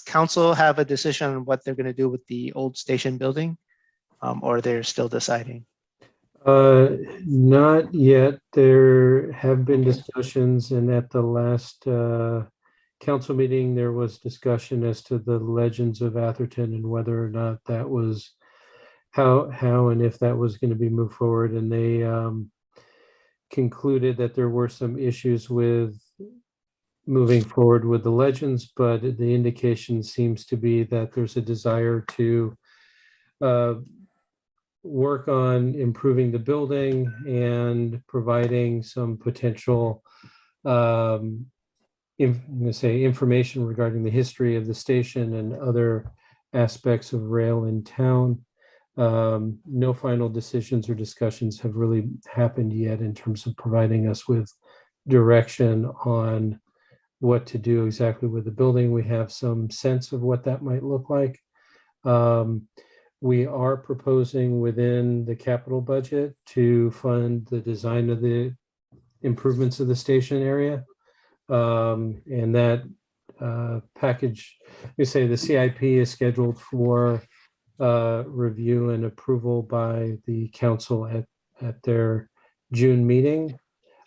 council have a decision on what they're going to do with the old station building, or they're still deciding? Not yet. There have been discussions, and at the last council meeting, there was discussion as to the legends of Atherton and whether or not that was how and if that was going to be moved forward. And they concluded that there were some issues with moving forward with the legends, but the indication seems to be that there's a desire to work on improving the building and providing some potential information regarding the history of the station and other aspects of rail in town. No final decisions or discussions have really happened yet in terms of providing us with direction on what to do exactly with the building. We have some sense of what that might look like. We are proposing within the capital budget to fund the design of the improvements of the station area. And that package, we say the CIP is scheduled for review and approval by the council at their June meeting.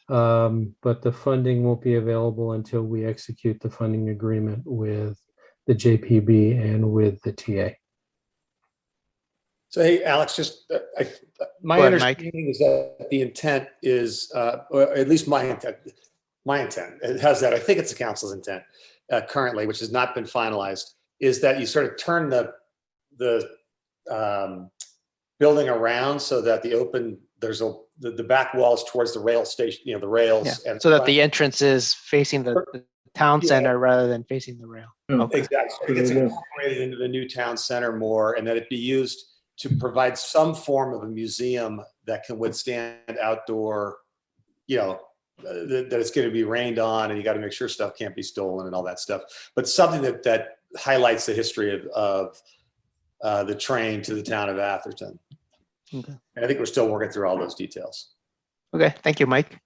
But the funding won't be available until we execute the funding agreement with the JPB and with the TA. So, hey, Alex, just my Go ahead, Mike. understanding is that the intent is, or at least my intent, it has that, I think it's the council's intent currently, which has not been finalized, is that you sort of turn the building around so that the back wall is towards the rail station, the rails. Yeah, and so that the entrance is facing the town center rather than facing the rail. Okay. Exactly. It gets incorporated into the new town center more, and that it be used to provide some form of a museum that can withstand outdoor, that it's going to be rained on, and you got to make sure stuff can't be stolen and all that stuff. But something that highlights the history of the train to the town of Atherton. Okay. And I think we're still working through all those details. Okay, thank you, Mike.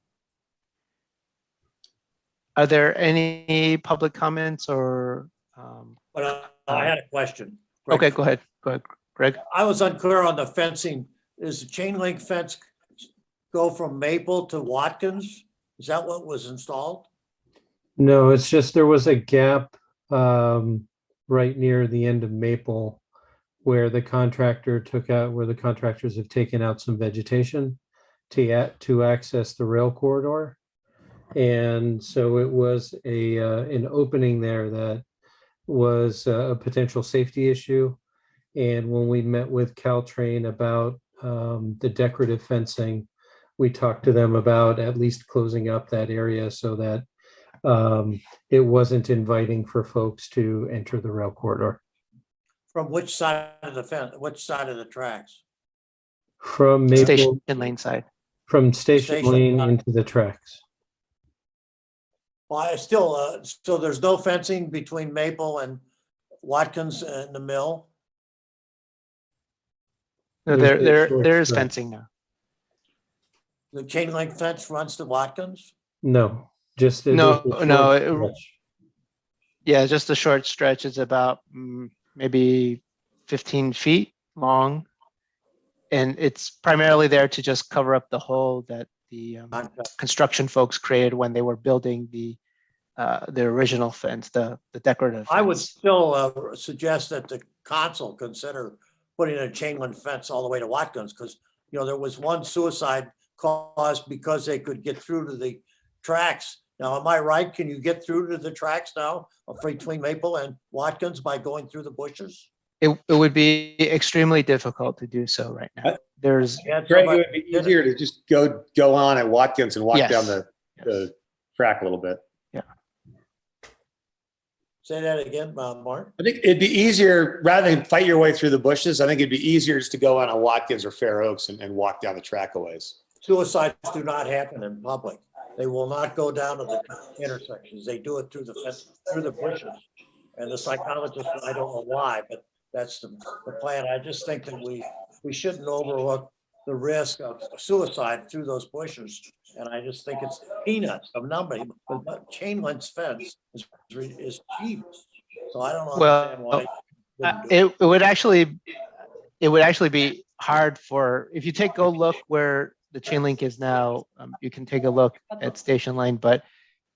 Are there any public comments or? But I had a question. Greg. Okay, go ahead. Go ahead, Greg. I was unclear on the fencing. Is the chain link fence go from Maple to Watkins? Is that what was installed? No, it's just there was a gap right near the end of Maple where the contractors have taken out some vegetation to access the rail corridor. And so it was an opening there that was a potential safety issue. And when we met with Caltrain about the decorative fencing, we talked to them about at least closing up that area so that it wasn't inviting for folks to enter the rail corridor. From which side of the fence? Which side of the tracks? From Maple, Station lane side. from Station Station Lane line. into the tracks. Well, I still, so there's no fencing between Maple and Watkins and the mill? No, There's a short there is stretch. fencing now. The chain link fence runs to Watkins? No, just No, there's a no, short it- stretch. Yeah, just a short stretch. It's about maybe 15 feet long. And it's primarily there to just cover up the hole that the construction folks created when they were building the original fence, the decorative I would fence. still suggest that the council consider putting a chain link fence all the way to Watkins, because, you know, there was one suicide caused because they could get through to the tracks. Now, am I right? Can you get through to the tracks now between Maple and Watkins by going through the bushes? It would be extremely difficult to do so right now. There's, Had Greg, it somebody would be did it. easier to just go on at Watkins and walk Yes. down the track a little bit. Say that again, Mark. I think it'd be easier, rather than fight your way through the bushes, I think it'd be easier just to go on a Watkins or Fair Oaks and walk down the track a ways. Suicides do not happen in public. They will not go down to the intersections. They do it through the fence, through the bushes. And the psychologist, I don't know why, but that's the plan. I just think that we shouldn't overlook the risk of suicide through those bushes. And I just think it's peanuts of nobody, but chain link fence is cheap. So I don't understand why. it would actually be hard for, if you go look where the chain link is now, you can take a look at Station Line, but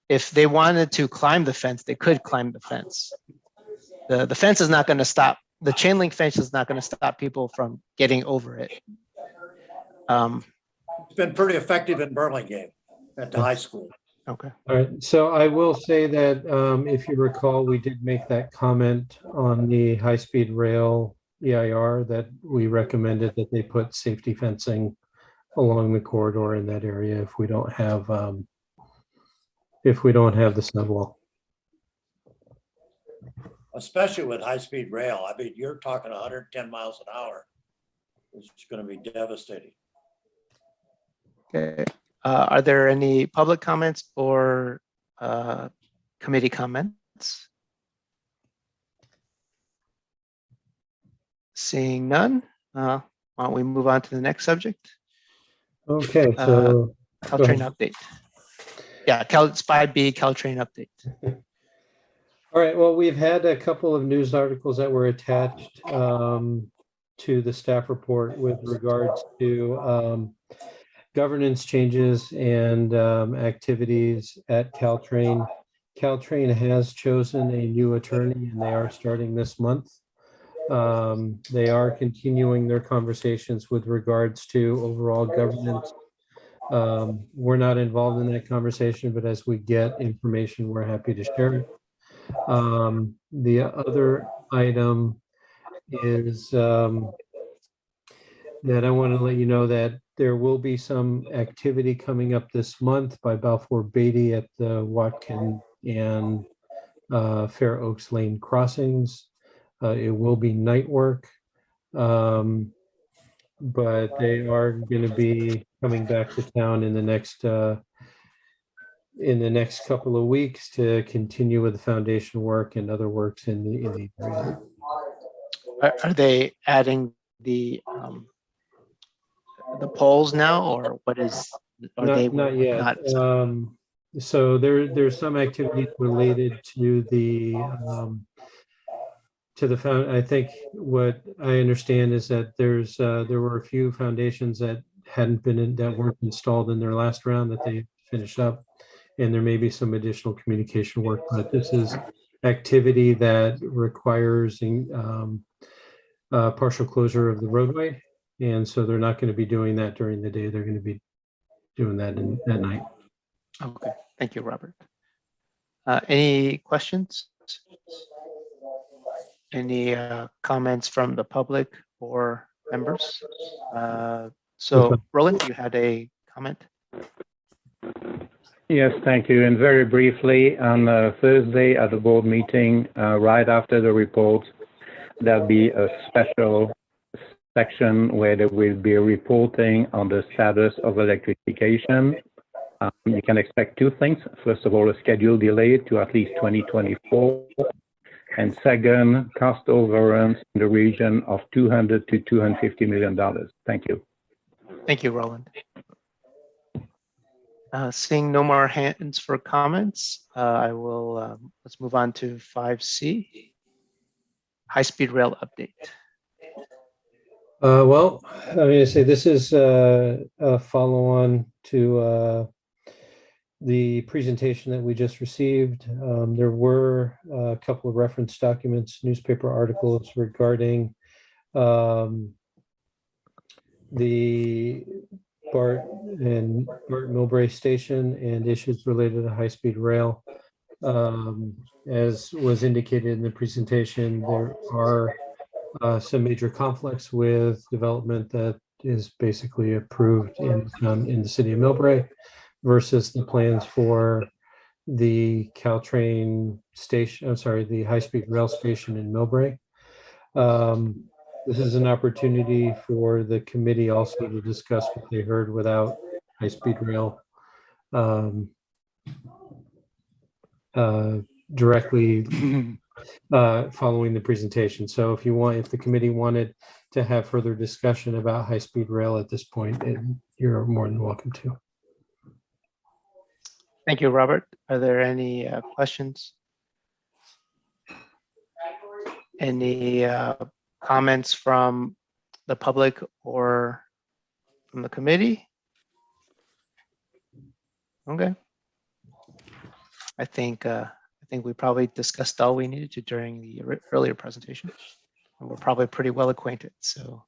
if they wanted to climb the fence, they could climb the fence. The fence is not going to stop, the chain link fence is not going to stop people from getting over it. It's been pretty effective in Burlingame at the high school. Okay. All right, so I will say that if you recall, we did make that comment on the high-speed rail EIR that we recommended that they put safety fencing along the corridor in that area if we don't have the sidewalk. Especially with high-speed rail. I mean, you're talking 110 miles an hour. It's going to be devastating. Okay. Are there any public comments or committee comments? Seeing none, why don't we move on to the next subject? Okay, so Caltrain update. Yeah, it's 5B Caltrain update. all right, well, we've had a couple of news articles that were attached to the staff report with regards to governance changes and activities at Caltrain. Caltrain has chosen a new attorney and they are starting this month. They are continuing their conversations with regards to overall governance. We're not involved in that conversation, but as we get information, we're happy to share it. The other item is that I want to let you know that there will be some activity coming up this month by Balfour Beatty at the Watkin and Fair Oaks Lane crossings. It will be night work, but they are going to be coming back to town in the next couple of weeks to continue with the foundation work and other works in the area. Are they adding the poles now, or what is? Are they Not yet. not- So there's some activities related to the I think what I understand is that there were a few foundations that weren't installed in their last round that they finished up, and there may be some additional communication work. But this is activity that requires partial closure of the roadway, and so they're not going to be doing that during the day. They're going to be doing that at night. Okay, thank you, Robert. Any questions? Any comments from the public or members? So Roland, you had a comment? Yes, thank you. And very briefly, on Thursday at the board meeting, right after the report, there'll be a special section where they will be reporting on the status of electrification. You can expect two things. First of all, a schedule delay to at least 2024. And second, cost overruns in the region of $200 to $250 million. Thank you. Thank you, Roland. Seeing no more hands for comments, I will, let's move on to 5C, high-speed rail update. Well, I'm going to say this is a follow-on to the presentation that we just received. There were a couple of reference documents, newspaper articles regarding the BART and BART Millbrae Station and issues related to high-speed rail. As was indicated in the presentation, there are some major conflicts with development that is basically approved in the city of Millbrae versus the plans for the Caltrain station, I'm sorry, the high-speed rail station in Millbrae. This is an opportunity for the committee also to discuss what they heard without high-speed rail directly following the presentation. So if the committee wanted to have further discussion about high-speed rail at this point, you're more than welcome to. Thank you, Robert. Are there any questions? Any comments from the public or from the committee? Okay. I think we probably discussed all we needed to during the earlier presentation, and we're probably pretty well acquainted. So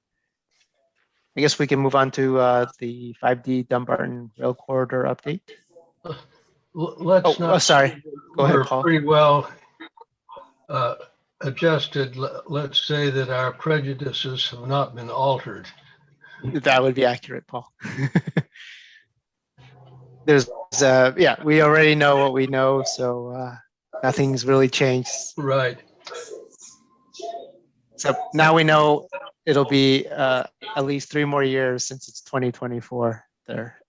I guess we can move on to the 5D Dumbarton Rail Corridor update. Let's not. Sorry. Go ahead, We're Paul. pretty well adjusted. Let's say that our prejudices have not been altered. That would be accurate, Paul. There's, yeah, we already know what we know, so nothing's really changed. Right. So now we know it'll be at least 3 more years since it's 2024 there.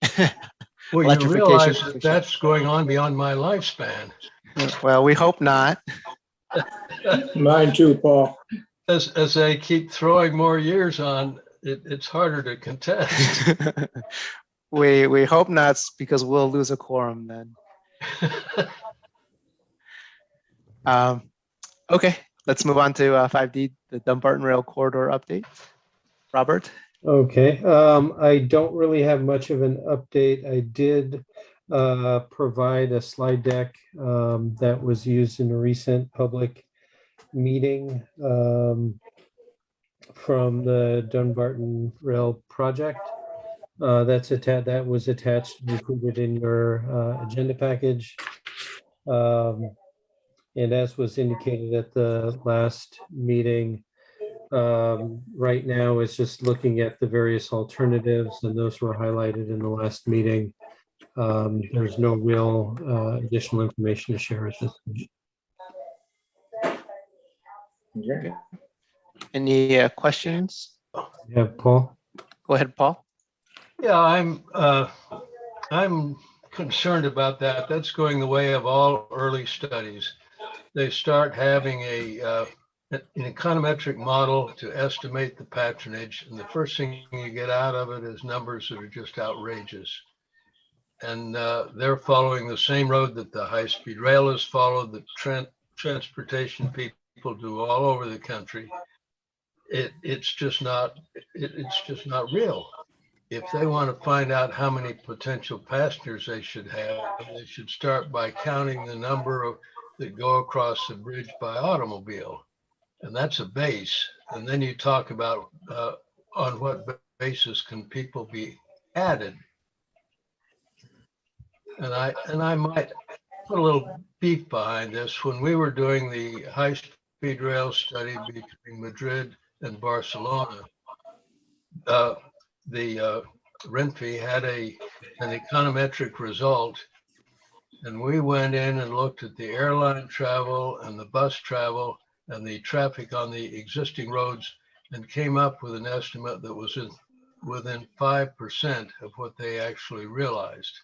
Well, you Electrification realize for that sure. that's going on beyond my lifespan. Well, we hope not. Mine too, Paul. As they keep throwing more years on, it's harder to contest. We hope not, because we'll lose a quorum then. Okay, let's move on to 5D, the Dumbarton Rail Corridor update. Robert? Okay, I don't really have much of an update. I did provide a slide deck that was used in a recent public meeting from the Dumbarton Rail Project. That was attached and included in your agenda package. And as was indicated at the last meeting, right now it's just looking at the various alternatives, and those were highlighted in the last meeting. There's no real additional information to share at this point. Okay. Any questions? Yeah, Paul? Go ahead, Paul. Yeah, I'm concerned about that. That's going the way of all early studies. They start having an econometric model to estimate the patronage, and the first thing you get out of it is numbers that are just outrageous. And they're following the same road that the high-speed rail has followed, that transportation people do all over the country. It's just not real. If they want to find out how many potential passengers they should have, they should start by counting the number that go across the bridge by automobile. And that's a base. And then you talk about on what basis can people be added. And I might put a little beef behind this. When we were doing the high-speed rail study between Madrid and Barcelona, the Renfe had an econometric result, and we went in and looked at the airline travel and the bus travel and the traffic on the existing roads, and came up with an estimate that was within 5% of what they actually realized.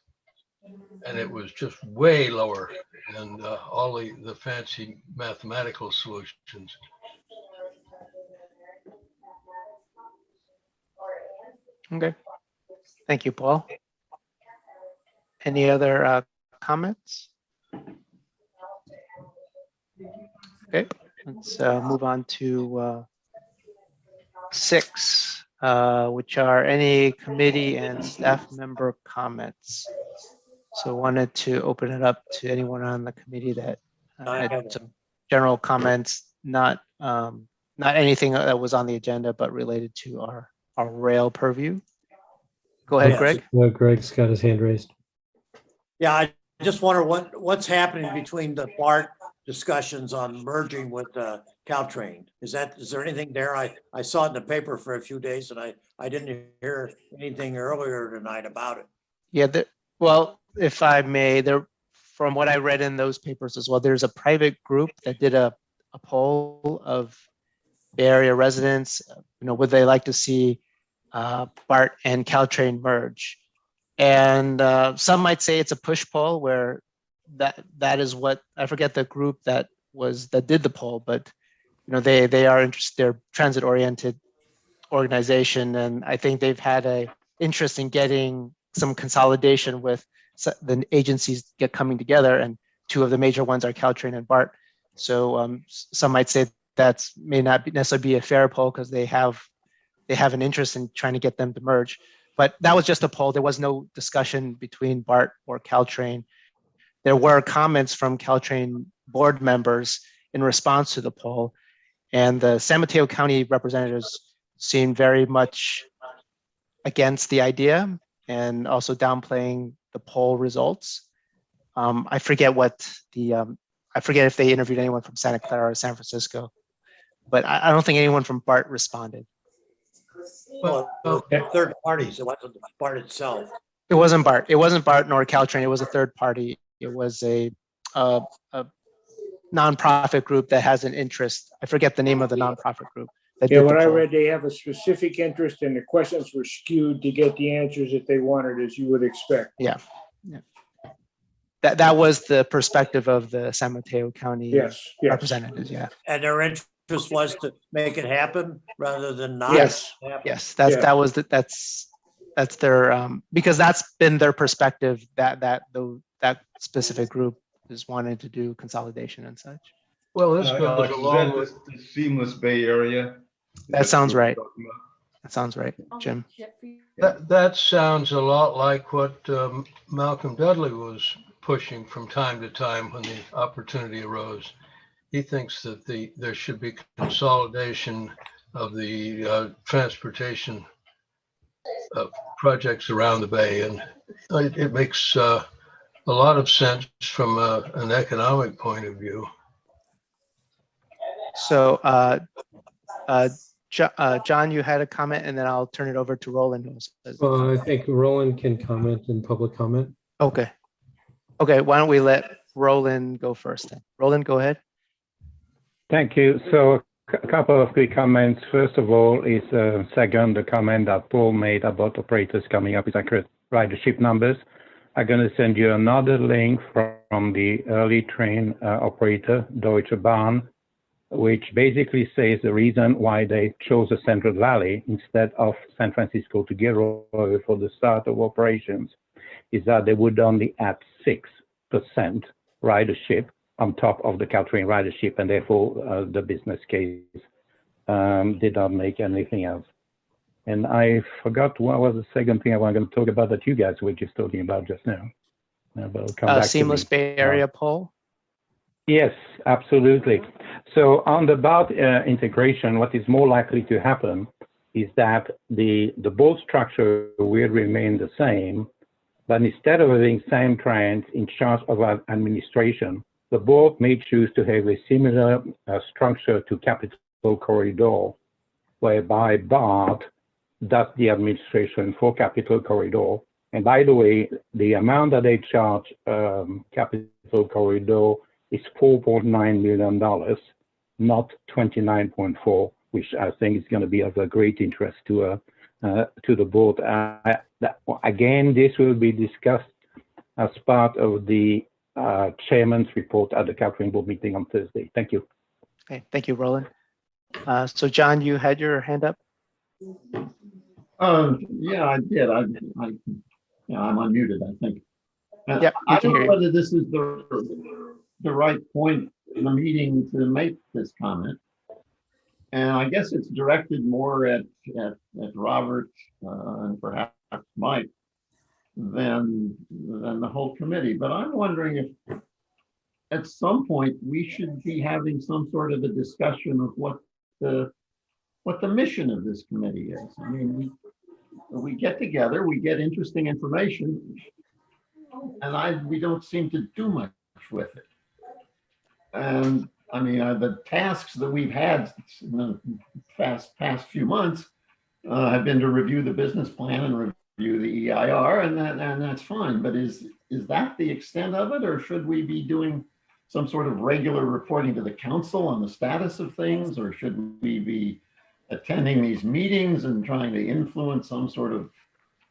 and it was just way lower than all the fancy mathematical solutions. Okay. Thank you, Paul. Any other comments? Okay, let's move on to 6, which are any committee and staff member comments. So wanted to open it up to anyone on the committee that had some general comments, not anything that was on the agenda, but related to our rail purview. Go ahead, Yes. Greg. Greg's got his hand raised. Yeah, I just wonder what's happening between the BART discussions on merging with Caltrain. Is there anything there? I saw it in the paper for a few days and I didn't hear anything earlier tonight about it. Yeah, well, if I may, from what I read in those papers as well, there's a private group that did a poll of Bay Area residents, would they like to see BART and Caltrain merge? And some might say it's a push poll where that is what, I forget the group that did the poll, but they are interested, they're transit oriented organization, and I think they've had a interest in getting some consolidation with the agencies coming together, and 2 of the major ones are Caltrain and BART. So some might say that may not necessarily be a fair poll because they have an interest in trying to get them to merge. But that was just a poll. There was no discussion between BART or Caltrain. There were comments from Caltrain board members in response to the poll, and the San Mateo County representatives seemed very much against the idea and also downplaying the poll results. I forget if they interviewed anyone from Santa Clara or San Francisco, but I don't think anyone from BART responded. Well, third parties, it wasn't BART itself. It wasn't BART. It wasn't BART nor Caltrain. It was a third party. It was a nonprofit group that has an interest. I forget the name of the nonprofit group. Yeah, what I read, they have a specific interest and the questions were skewed to get the answers that they wanted, as you would expect. Yeah. That was the perspective of the San Mateo County Yes. representatives. Yeah. And their interest was to make it happen rather than not. Yes. happen. Yes. That's their because that's been their perspective, that specific group is wanting to do consolidation and such. Well, this goes Alex, is along that with, the Seamless Bay Area? That sounds right. Talking about? That sounds right, Jim. that sounds a lot like what Malcolm Dudley was pushing from time to time when the opportunity arose. He thinks that there should be consolidation of the transportation projects around the Bay, and it makes a lot of sense from an economic point of view. So, John, you had a comment, and then I'll turn it over to Roland. I think Roland can comment in public comment. Okay. Why don't we let Roland go first then? Roland, go ahead. Thank you. So a couple of quick comments. First of all, is second the comment that Paul made about operators coming up with accurate ridership numbers. I'm going to send you another link from the early train operator, Deutsche Bahn, which basically says the reason why they chose the Central Valley instead of San Francisco to Gilroy for the start of operations is that they would only add 6% ridership on top of the Caltrain ridership, and therefore the business case did not make anything else. And I forgot what was the second thing I was going to talk about that you guys were just talking about just now. But I'll come back to Seamless me. Bay Area poll. Yes, absolutely. So on the BART integration, what is more likely to happen is that the board structure will remain the same, but instead of having same trains in charge of administration, the board may choose to have a similar structure to Capital Corridor, whereby BART does the administration for Capital Corridor. And by the way, the amount that they charge Capital Corridor is $4.9 million, not 29.4, which I think is going to be of a great interest to the board. Again, this will be discussed as part of the chairman's report at the Caltrain board meeting on Thursday. Thank you. Okay, thank you, Roland. So John, you had your hand up? Yeah, I did. Yeah, I'm unmuted, I think. Yep, we I can don't hear know you. whether this is the right point in the meeting to make this comment. And I guess it's directed more at Robert and perhaps Mike than the whole committee. But I'm wondering if at some point we should be having some sort of a discussion of what the mission of this committee is. I mean, we get together, we get interesting information, and we don't seem to do much with it. And I mean, the tasks that we've had in the past few months have been to review the business plan and review the EIR, and that's fine. But is that the extent of it, or should we be doing some sort of regular reporting to the council on the status of things, or should we be attending these meetings and trying to influence some sort of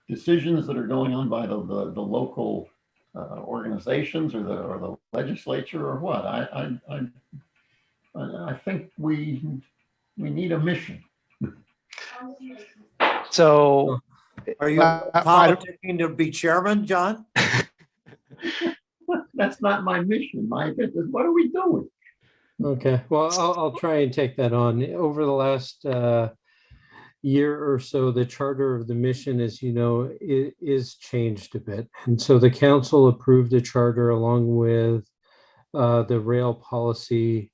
decisions that are going on by the local organizations or the legislature, or what? I think we need a mission. So Are you politicking to be chairman, John? That's not my mission. My business. What are we doing? Okay, well, I'll try and take that on. Over the last year or so, the charter of the mission, as you know, is changed a bit. And so the council approved a charter along with the rail policy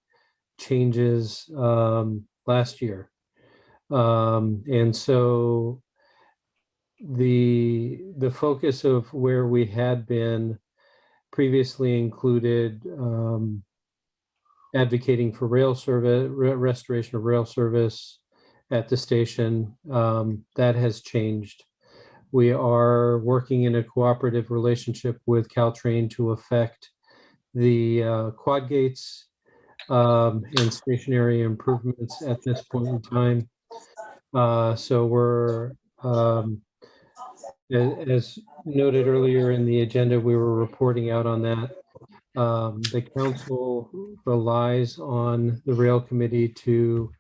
changes last year. And so the focus of where we had been previously included advocating for rail service, restoration of rail service at the station. That has changed. We are working in a cooperative relationship with Caltrain to affect the quad gates and stationary improvements at this point in time. So we're, as noted earlier in the agenda, we were reporting out on that. The council relies on the rail committee to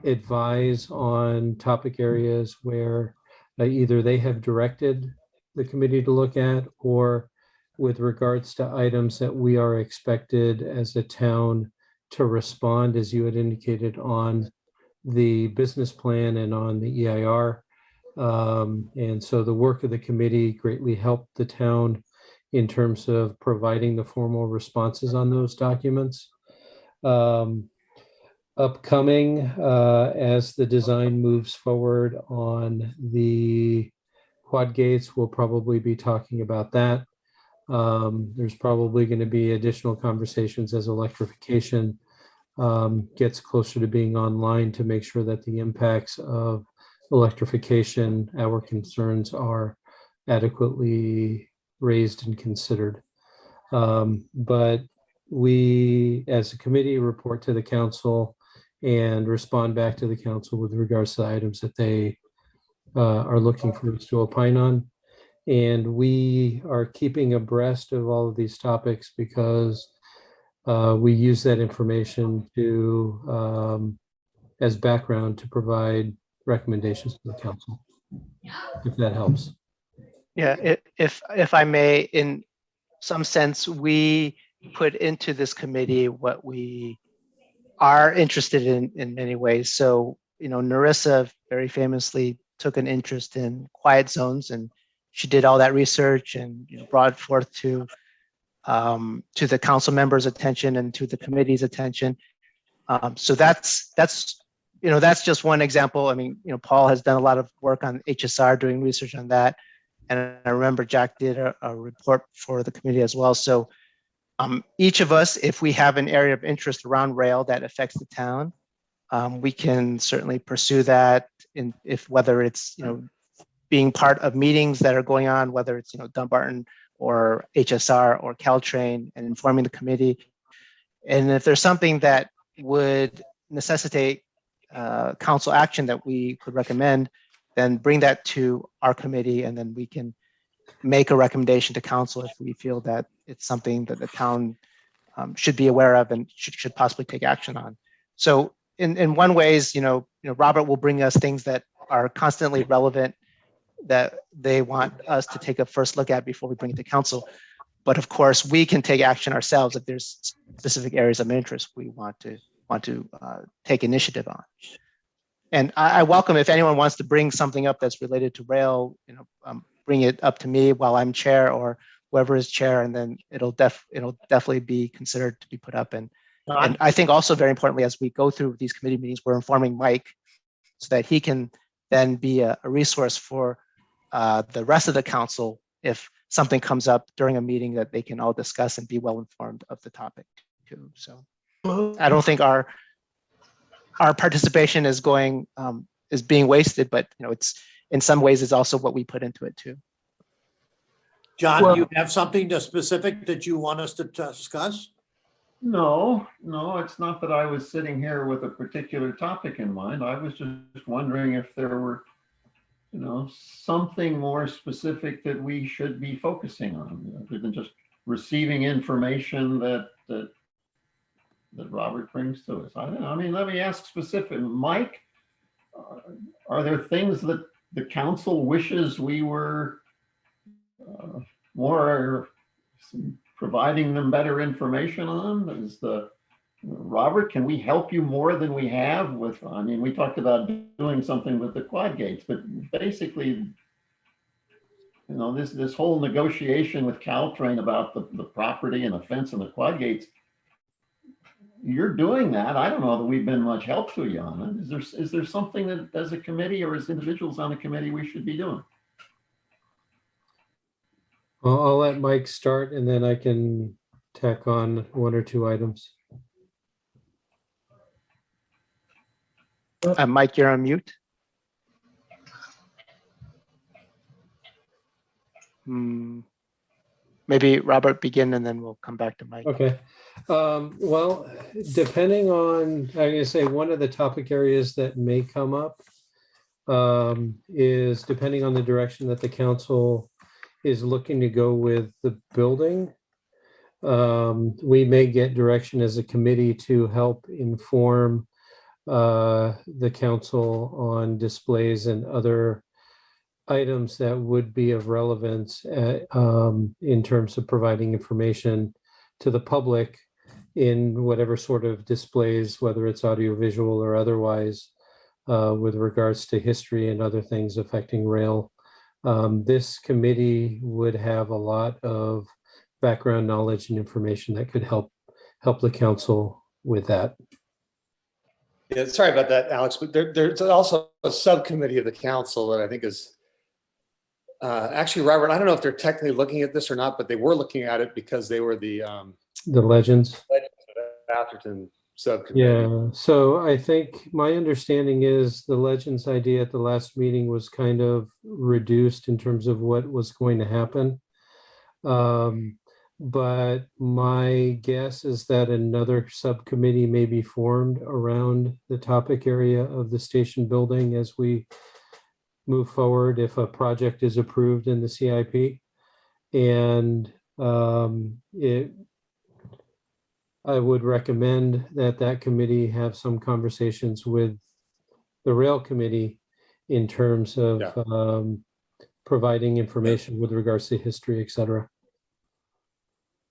advise on topic areas where either they have directed the committee to look at, or with regards to items that we are expected as a town to respond, as you had indicated, on the business plan and on the EIR. And so the work of the committee greatly helped the town in terms of providing the formal responses on those documents. Upcoming, as the design moves forward on the quad gates, we'll probably be talking about that. There's probably going to be additional conversations as electrification gets closer to being online, to make sure that the impacts of electrification, our concerns, are adequately raised and considered. But we, as a committee, report to the council and respond back to the council with regards to the items that they are looking for us to opine on. And we are keeping abreast of all of these topics because we use that information to, as background, to provide recommendations to the council, if that helps. Yeah, if I may, in some sense, we put into this committee what we are interested in many ways. So, Narissa very famously took an interest in quiet zones, and she did all that research and brought forth to the council members' attention and to the committee's attention. So that's just one example. I mean, Paul has done a lot of work on HSR, doing research on that. And I remember Jack did a report for the committee as well. So each of us, if we have an area of interest around rail that affects the town, we can certainly pursue that, whether it's being part of meetings that are going on, whether it's Dumbarton or HSR or Caltrain, and informing the committee. And if there's something that would necessitate council action that we could recommend, then bring that to our committee, and then we can make a recommendation to council if we feel that it's something that the town should be aware of and should possibly take action on. So in one ways, Robert will bring us things that are constantly relevant that they want us to take a first look at before we bring it to council. But of course, we can take action ourselves if there's specific areas of interest we want to take initiative on. And I welcome if anyone wants to bring something up that's related to rail, bring it up to me while I'm chair or whoever is chair, and then it'll definitely be considered to be put up. And I think also very importantly, as we go through these committee meetings, we're informing Mike so that he can then be a resource for the rest of the council if something comes up during a meeting that they can all discuss and be well informed of the topic too. So I don't think our participation is being wasted, but it's in some ways is also what we put into it too. John, Well- you have something specific that you want us to discuss? No, it's not that I was sitting here with a particular topic in mind. I was just wondering if there were, something more specific that we should be focusing on, other than just receiving information that Robert brings to us. I don't know. I mean, let me ask specific. Mike, are there things that the council wishes we were more providing them better information on? Robert, can we help you more than we have with, we talked about doing something with the quad gates, but basically, this whole negotiation with Caltrain about the property and the fence and the quad gates, you're doing that. I don't know that we've been much help to you on it. Is there something that as a committee or as individuals on a committee we should be doing? I'll let Mike start and then I can tack on one or two items. Mike, you're on mute. Maybe Robert begin and then we'll come back to Mike. Okay. Well, depending on, I'm going to say one of the topic areas that may come up is depending on the direction that the council is looking to go with the building. We may get direction as a committee to help inform the council on displays and other items that would be of relevance in terms of providing information to the public in whatever sort of displays, whether it's audiovisual or otherwise, with regards to history and other things affecting rail. This committee would have a lot of background knowledge and information that could help the council with that. Yeah, sorry about that, Alex, but there's also a subcommittee of the council that I think is actually, Robert, I don't know if they're technically looking at this or not, but they were looking at it because they were the Legends. Atherton subcommittee. Yeah, so I think my understanding is the Legends idea at the last meeting was kind of reduced in terms of what was going to happen. But my guess is that another subcommittee may be formed around the topic area of the station building as we move forward if a project is approved in the CIP. And I would recommend that committee have some conversations with the rail committee in terms of providing information with regards to history, et cetera.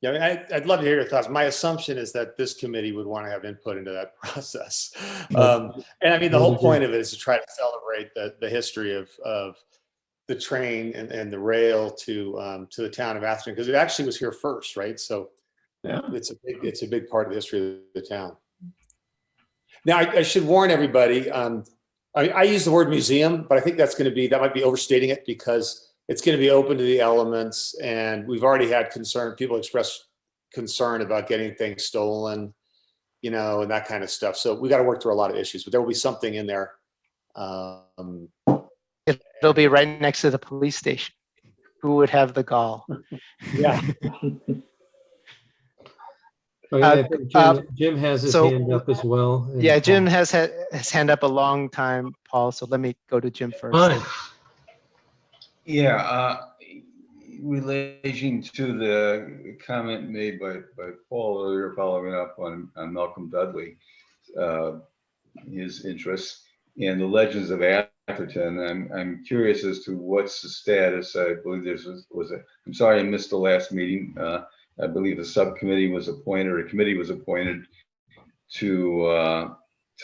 Yeah, I mean, I'd love to hear your thoughts. My assumption is that this committee would want to have input into that process. And I mean, the whole point of it is to try to celebrate the history of the train and the rail to the town of Atherton, because it actually was here first, right? So Yeah. it's a big part of the history of the town. Now, I should warn everybody. I use the word museum, but I think that might be overstating it, because it's going to be open to the elements, and we've already had people express concern about getting things stolen, and that kind of stuff. So we got to work through a lot of issues, but there will be something in there. It'll be right next to the police station. Who would have the gall? Yeah. Okay, I think Jim has his so- hand up as well. and Yeah, Jim Paul. has had his hand up a long time, Paul. So let me go to Jim first. Fine. Yeah, relation to the comment made by Paul earlier, following up on Malcolm Dudley, his interests and the legends of Atherton, I'm curious as to what's the status. I believe I'm sorry I missed the last meeting. I believe the subcommittee was appointed, or a committee was appointed to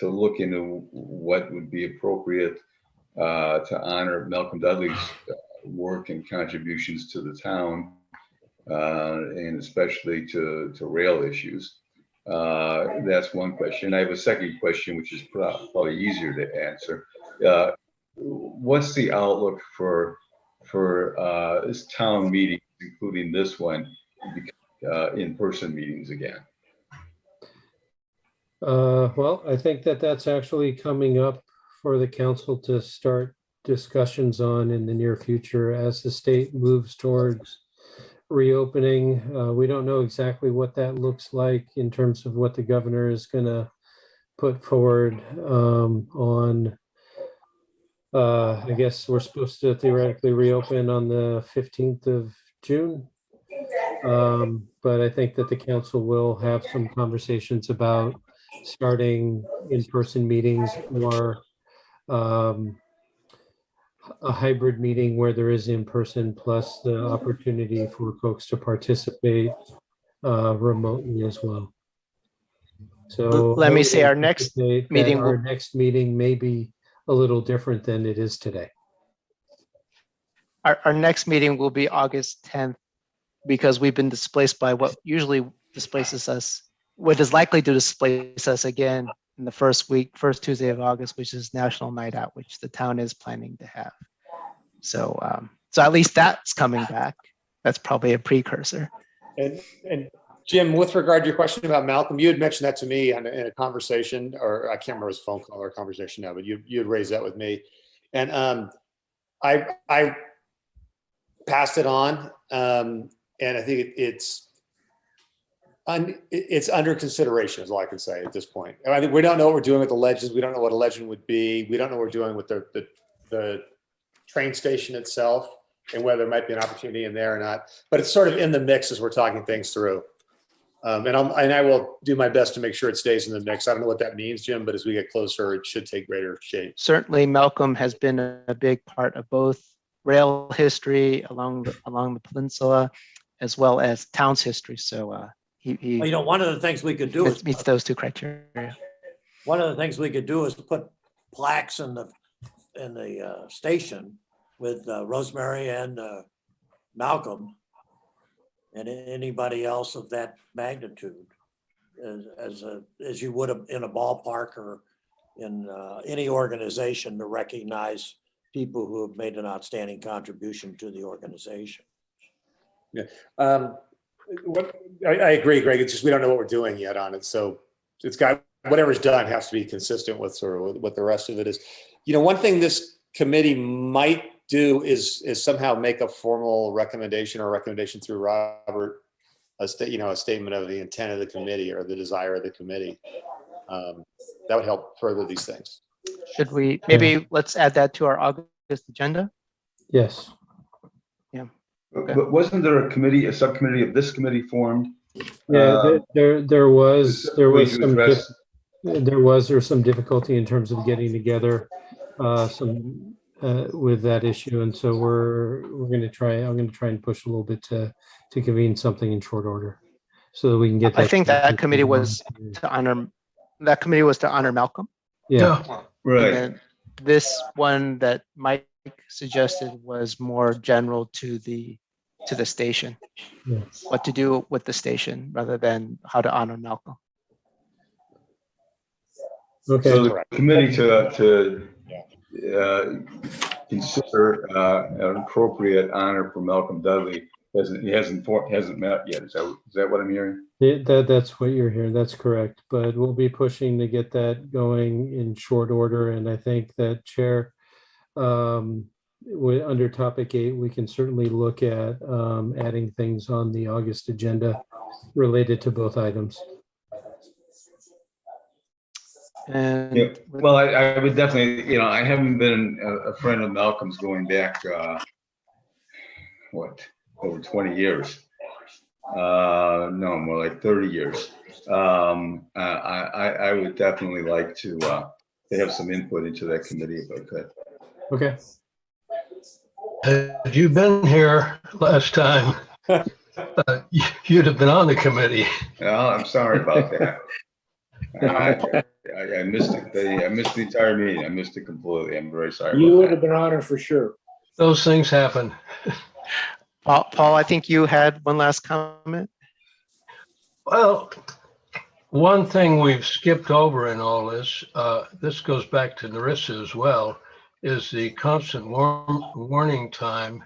look into what would be appropriate to honor Malcolm Dudley's work and contributions to the town, and especially to rail issues. That's one question. I have a second question, which is probably easier to answer. What's the outlook for this town meeting, including this one, in-person meetings again? Well, I think that that's actually coming up for the council to start discussions on in the near future as the state moves towards reopening. We don't know exactly what that looks like in terms of what the governor is going to put forward on. I guess we're supposed to theoretically reopen on the 15th of June. But I think that the council will have some conversations about starting in-person meetings or a hybrid meeting where there is in-person plus the opportunity for folks to participate remotely as well. So Let me say our next meeting our next meeting may be a little different than it is today. Our next meeting will be August 10th, because we've been displaced by what usually displaces us, what is likely to displace us again in the first Tuesday of August, which is National Night Out, which the town is planning to have. So, so at least that's coming back. That's probably a precursor. And Jim, with regard to your question about Malcolm, you had mentioned that to me in a conversation, or I can't remember if it was a phone call or a conversation now, but you had raised that with me. And I passed it on. And I think it's under consideration is all I can say at this point. I think we don't know what we're doing with the legends. We don't know what a legend would be. We don't know what we're doing with the train station itself and whether there might be an opportunity in there or not. But it's sort of in the mix as we're talking things through. And I will do my best to make sure it stays in the mix. I don't know what that means, Jim, but as we get closer, it should take greater shape. Certainly, Malcolm has been a big part of both rail history along the peninsula, as well as town's history. So Well, you know, one of the things we could do is meets those two criteria. one of the things we could do is put plaques in the station with Rosemary and Malcolm and anybody else of that magnitude, as you would in a ballpark or in any organization, to recognize people who have made an outstanding contribution to the organization. Yeah, I agree, Greg. It's just we don't know what we're doing yet on it, so it's got whatever's done has to be consistent with sort of what the rest of it is. You know, one thing this committee might do is somehow make a formal recommendation or recommendation through Robert, a statement of the intent of the committee or the desire of the committee. That would help further these things. Should we maybe let's add that to our August agenda? Yes. But wasn't there a subcommittee of this committee formed? Yeah, there was some difficulty in terms of getting together with that issue, and so I'm going to try and push a little bit to convene something in short order so that we can get that. I think that committee was to honor Malcolm. Yeah. Right. And this one that Mike suggested was more general to the station, what to do with the station rather than how to honor Malcolm. Okay. So the committee to consider an appropriate honor for Malcolm Dudley hasn't met yet. Is that what I'm hearing? That's what you're hearing. That's correct. But we'll be pushing to get that going in short order. And I think that Chair, under topic 8, we can certainly look at adding things on the August agenda related to both items. And Yeah. Well, I would definitely, I haven't been a friend of Malcolm's going back, over 20 years. No, more like 30 years. I would definitely like to have some input into that committee if I could. Okay. Had you been here last time, you'd have been on the committee. Oh, I'm sorry about that. I missed it. I missed the entire meeting. I missed it completely. I'm very sorry You about would that. have been on it for sure. Those things happen. Paul, I think you had one last comment. Well, one thing we've skipped over in all this, this goes back to Narissa as well, is the constant warning time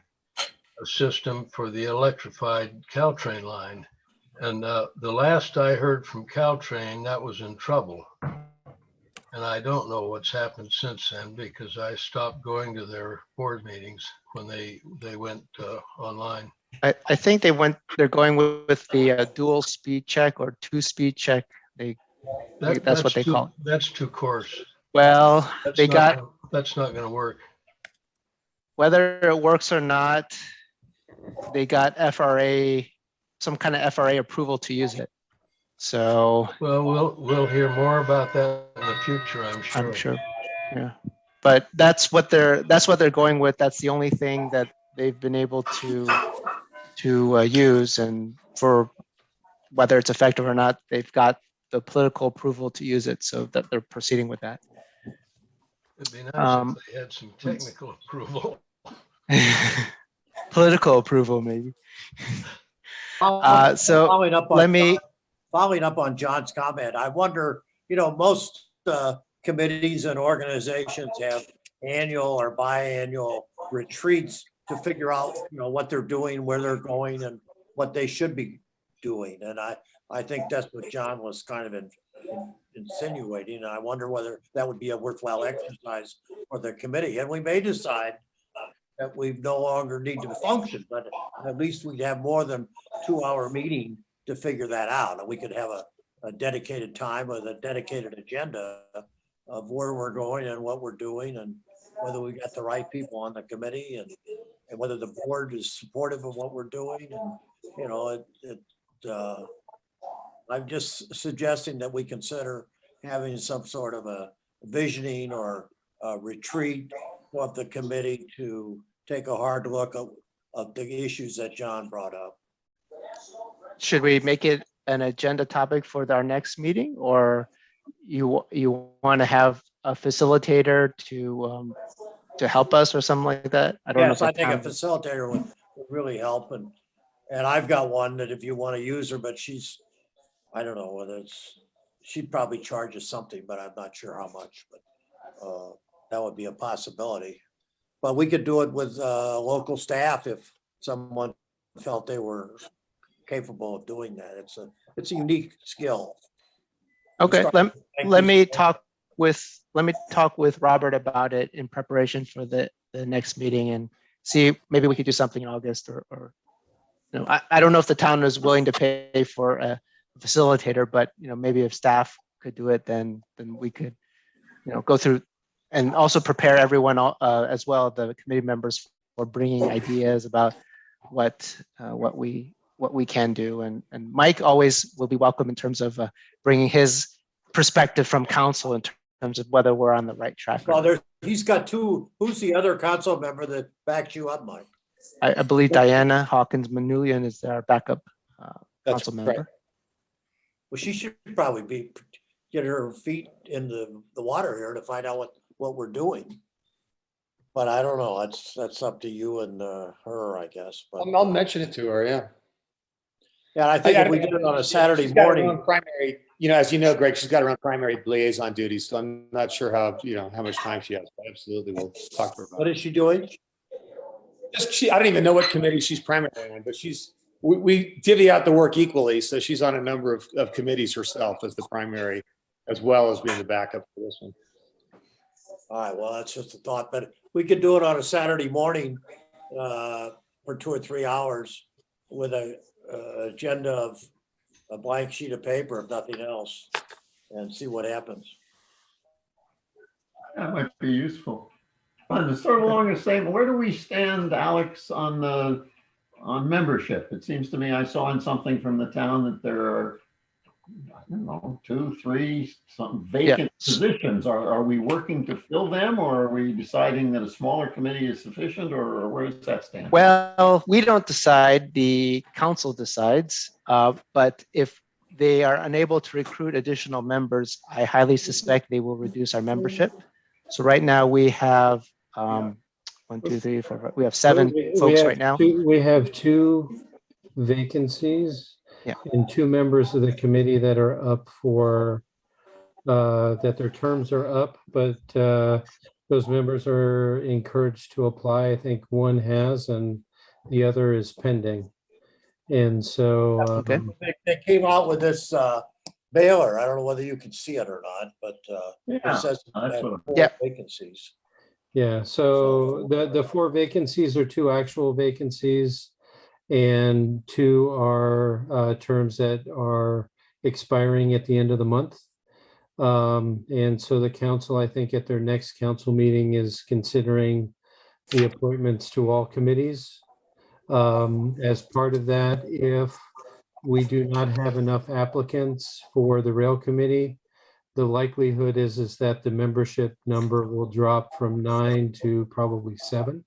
system for the electrified Caltrain line. And the last I heard from Caltrain, that was in trouble. And I don't know what's happened since then because I stopped going to their board meetings when they went online. I think they're going with the dual speed check or 2-speed check. That's what they call it. That's too coarse. Well, That's that's not going to work. whether it works or not, they got FRA, some kind of FRA approval to use it. So Well, we'll hear more about that in the future, I'm sure. I'm sure, yeah. But that's what they're going with. That's the only thing that they've been able to use, and for whether it's effective or not, they've got the political approval to use it, so that they're proceeding with that. It'd be nice if they had some technical approval. Political approval, maybe. So Following up on let me. Following up on John's comment, I wonder, most committees and organizations have annual or biannual retreats to figure out, what they're doing, where they're going, and what they should be doing. And I think that's what John was kind of insinuating. And I wonder whether that would be a worthwhile exercise for the committee. And we may decide that we no longer need to function, but at least we'd have more than 2-hour meeting to figure that out. And we could have a dedicated time with a dedicated agenda of where we're going and what we're doing, and whether we got the right people on the committee, and whether the board is supportive of what we're doing. And, I'm just suggesting that we consider having some sort of a visioning or a retreat of the committee to take a hard look of the issues that John brought up. Should we make it an agenda topic for our next meeting, or you want to have a facilitator to help us or something like that? I don't know. Yes, if I think a the town- facilitator would really help, and I've got one that if you want to use her, but I don't know whether she probably charges something, but I'm not sure how much, but that would be a possibility. But we could do it with local staff if someone felt they were capable of doing that. It's a unique skill. Okay, Thank let you. me talk with Robert about it in preparation for the next meeting, and see, maybe we could do something in August, or I don't know if the town is willing to pay for a facilitator, but maybe if staff could do it, then we could go through and also prepare everyone as well, the committee members, for bringing ideas about what we can do, and Mike always will be welcome in terms of bringing his perspective from council in terms of whether we're on the right track. or not. Well, he's got two. Who's the other council member that backs you up, Mike? I believe Diana Hawkins Manulian is our backup That's council right. member. Well, she should probably get her feet in the water here to find out what we're doing. But I don't know. That's up to you and her, I guess. But I'll mention it to her, yeah. yeah, I think if we did it on a Saturday She's got her morning, own primary, as you know, Greg, she's got her own primary liaison duties, so I'm not sure how much time she has, but absolutely we'll talk to her about what it. is she doing? I don't even know what committee she's primary on, but we divvy out the work equally, so she's on a number of committees herself as the primary, as well as being the backup for this one. All right, well, that's just a thought, but we could do it on a Saturday morning for 2 or 3 hours with a agenda of a blank sheet of paper, if nothing else, and see what happens. That might be useful. And sort of along the same, where do we stand, Alex, on the on membership. It seems to me I saw in something from the town that there are, I don't know, 2, 3, some vacant positions. Are we working to fill them, or are we deciding that a smaller committee is sufficient, or where does that stand? Well, we don't decide, the council decides, but if they are unable to recruit additional members, I highly suspect they will reduce our membership. So right now we have 1, 2, 3, 4, 5, we have 7 folks right now. We have 2 vacancies. Yeah. And 2 members of the committee that are up for, that their terms are up, but those members are encouraged to apply. I think one has, and the other is pending. And so, Okay. They came out with this Baylor. I don't know whether you can see it or not, but it Yeah, says that's that what 4 Yeah. vacancies. yeah, so the 4 vacancies are 2 actual vacancies, and 2 are terms that are expiring at the end of the month. And so the council, I think at their next council meeting, is considering the appointments to all committees. As part of that, if we do not have enough applicants for the rail committee, the likelihood is that the membership number will drop from 9 to probably 7.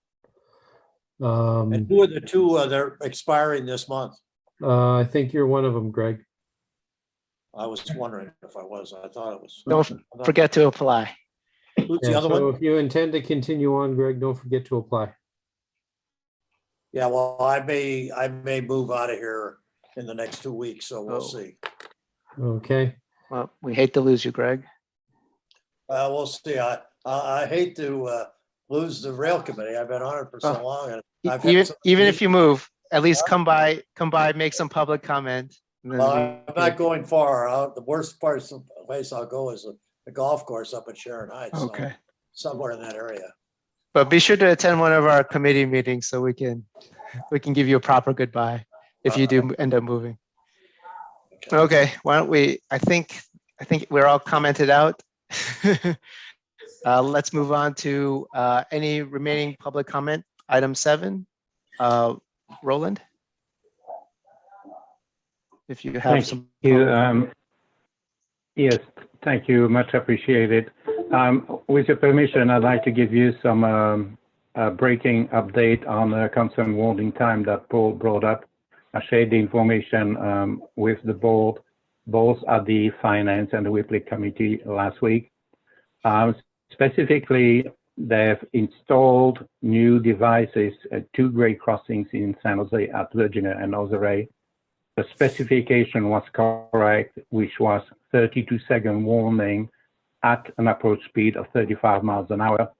And who are the 2 that are expiring this month? I think you're one of them, Greg. I was wondering if I was. I thought it was. Don't forget to apply. Who's the Yeah, other so one? if you intend to continue on, Greg, don't forget to apply. Yeah, well, I may move out of here in the next 2 weeks, so we'll Oh. see. Okay. Well, we hate to lose you, Greg. We'll see. I hate to lose the rail committee. I've been on it for so long, and I've had Even if you move, at least come by, make some public comment. And then I'm we not can- going far. The worst place I'll go is the golf course up at Sharon Heights. so Okay. somewhere in that area. But be sure to attend one of our committee meetings so we can give you a proper goodbye if you do end up moving. Okay, why don't we, I think we're all commented out. Let's move on to any remaining public comment. Item 7, Roland. If you have Thank some. you. Yes, thank you. Much appreciated. With your permission, I'd like to give you some breaking update on the concern warning time that Paul brought up. I shared the information with the board, both at the Finance and the Whipley Committee last week. Specifically, they've installed new devices at 2 grade crossings in San Jose at Virginia and Ozare. The specification was correct, which was 32-second warning at an approach speed of 35 miles an hour.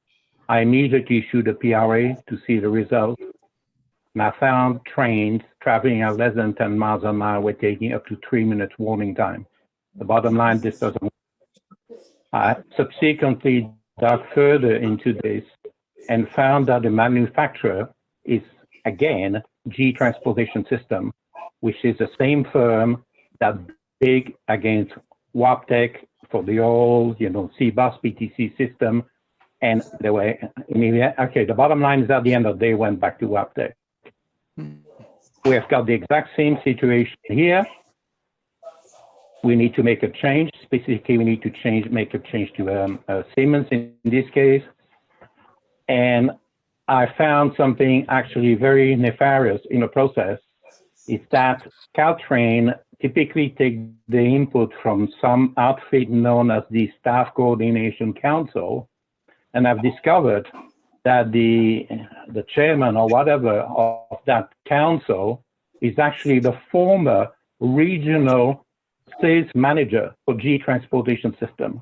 I immediately issued a PRA to see the results. And I found trains traveling at less than 10 miles an hour were taking up to 3 minutes warning time. The bottom line, this doesn't work. I subsequently dug further into this and found that the manufacturer is, again, G Transportation System, which is the same firm that big against Wabtec for the old, C-Bus PTC system. And they were, okay, the bottom line is at the end of the day, went back to Wabtec. We have got the exact same situation here. We need to make a change. Specifically, we need to make a change to Siemens in this case. And I found something actually very nefarious in the process. Is that Caltrain typically take the input from some outfit known as the Staff Coordination Council, and I've discovered that the chairman or whatever of that council is actually the former regional sales manager for G Transportation System,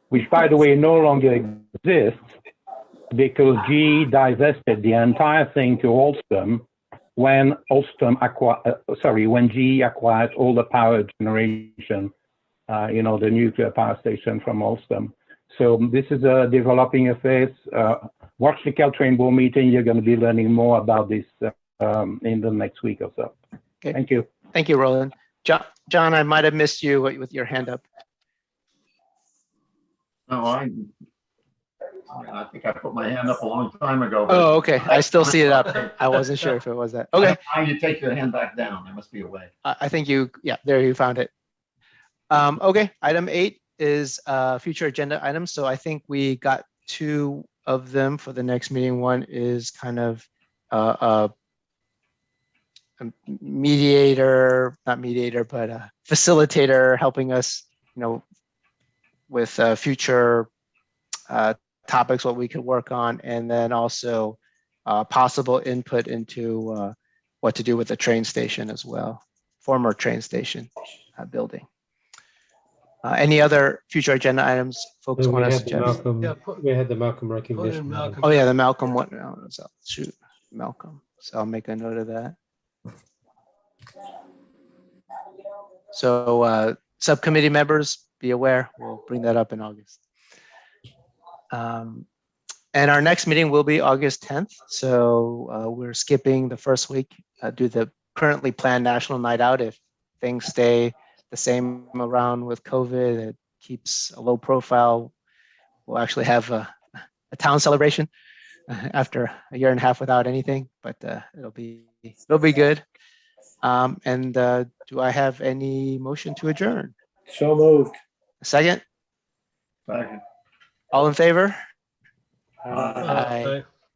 which, by the way, no longer exists because G divested the entire thing to Alstom when when GE acquired all the power generation, the nuclear power station from Alstom. So this is a developing affair. Watch the Caltrain board meeting. You're going to be learning more about this in the next week or so. Okay. Thank you. Thank you, Roland. John, I might have missed you with your hand up. No, I mean, I think I put my hand up a long time ago. but- Oh, okay. I still see it up. I wasn't sure if it was that. Okay. How you take your hand back down? There must be a way. I think yeah, there you found it. Okay, item 8 is future agenda items. So I think we got 2 of them for the next meeting. One is kind of a mediator, not mediator, but a facilitator helping us, with future topics, what we could work on, and then also possible input into what to do with the train station as well, former train station building. Any other future agenda items folks And want to we had the suggest? Malcolm, Yeah, we had the Malcolm Put recognition. in Malcolm. Oh yeah, the Malcolm one. Oh, so, shoot, Malcolm. So I'll make a note of that. So subcommittee members, be aware, we'll bring that up in August. And our next meeting will be August 10th. So we're skipping the first week, do the currently planned National Night Out. If things stay the same around with COVID, it keeps a low profile, we'll actually have a town celebration after a year and a half without anything, but it'll be good. And do I have any motion to adjourn? So moved. A second? Second. All in favor? Uh, Aye. Okay.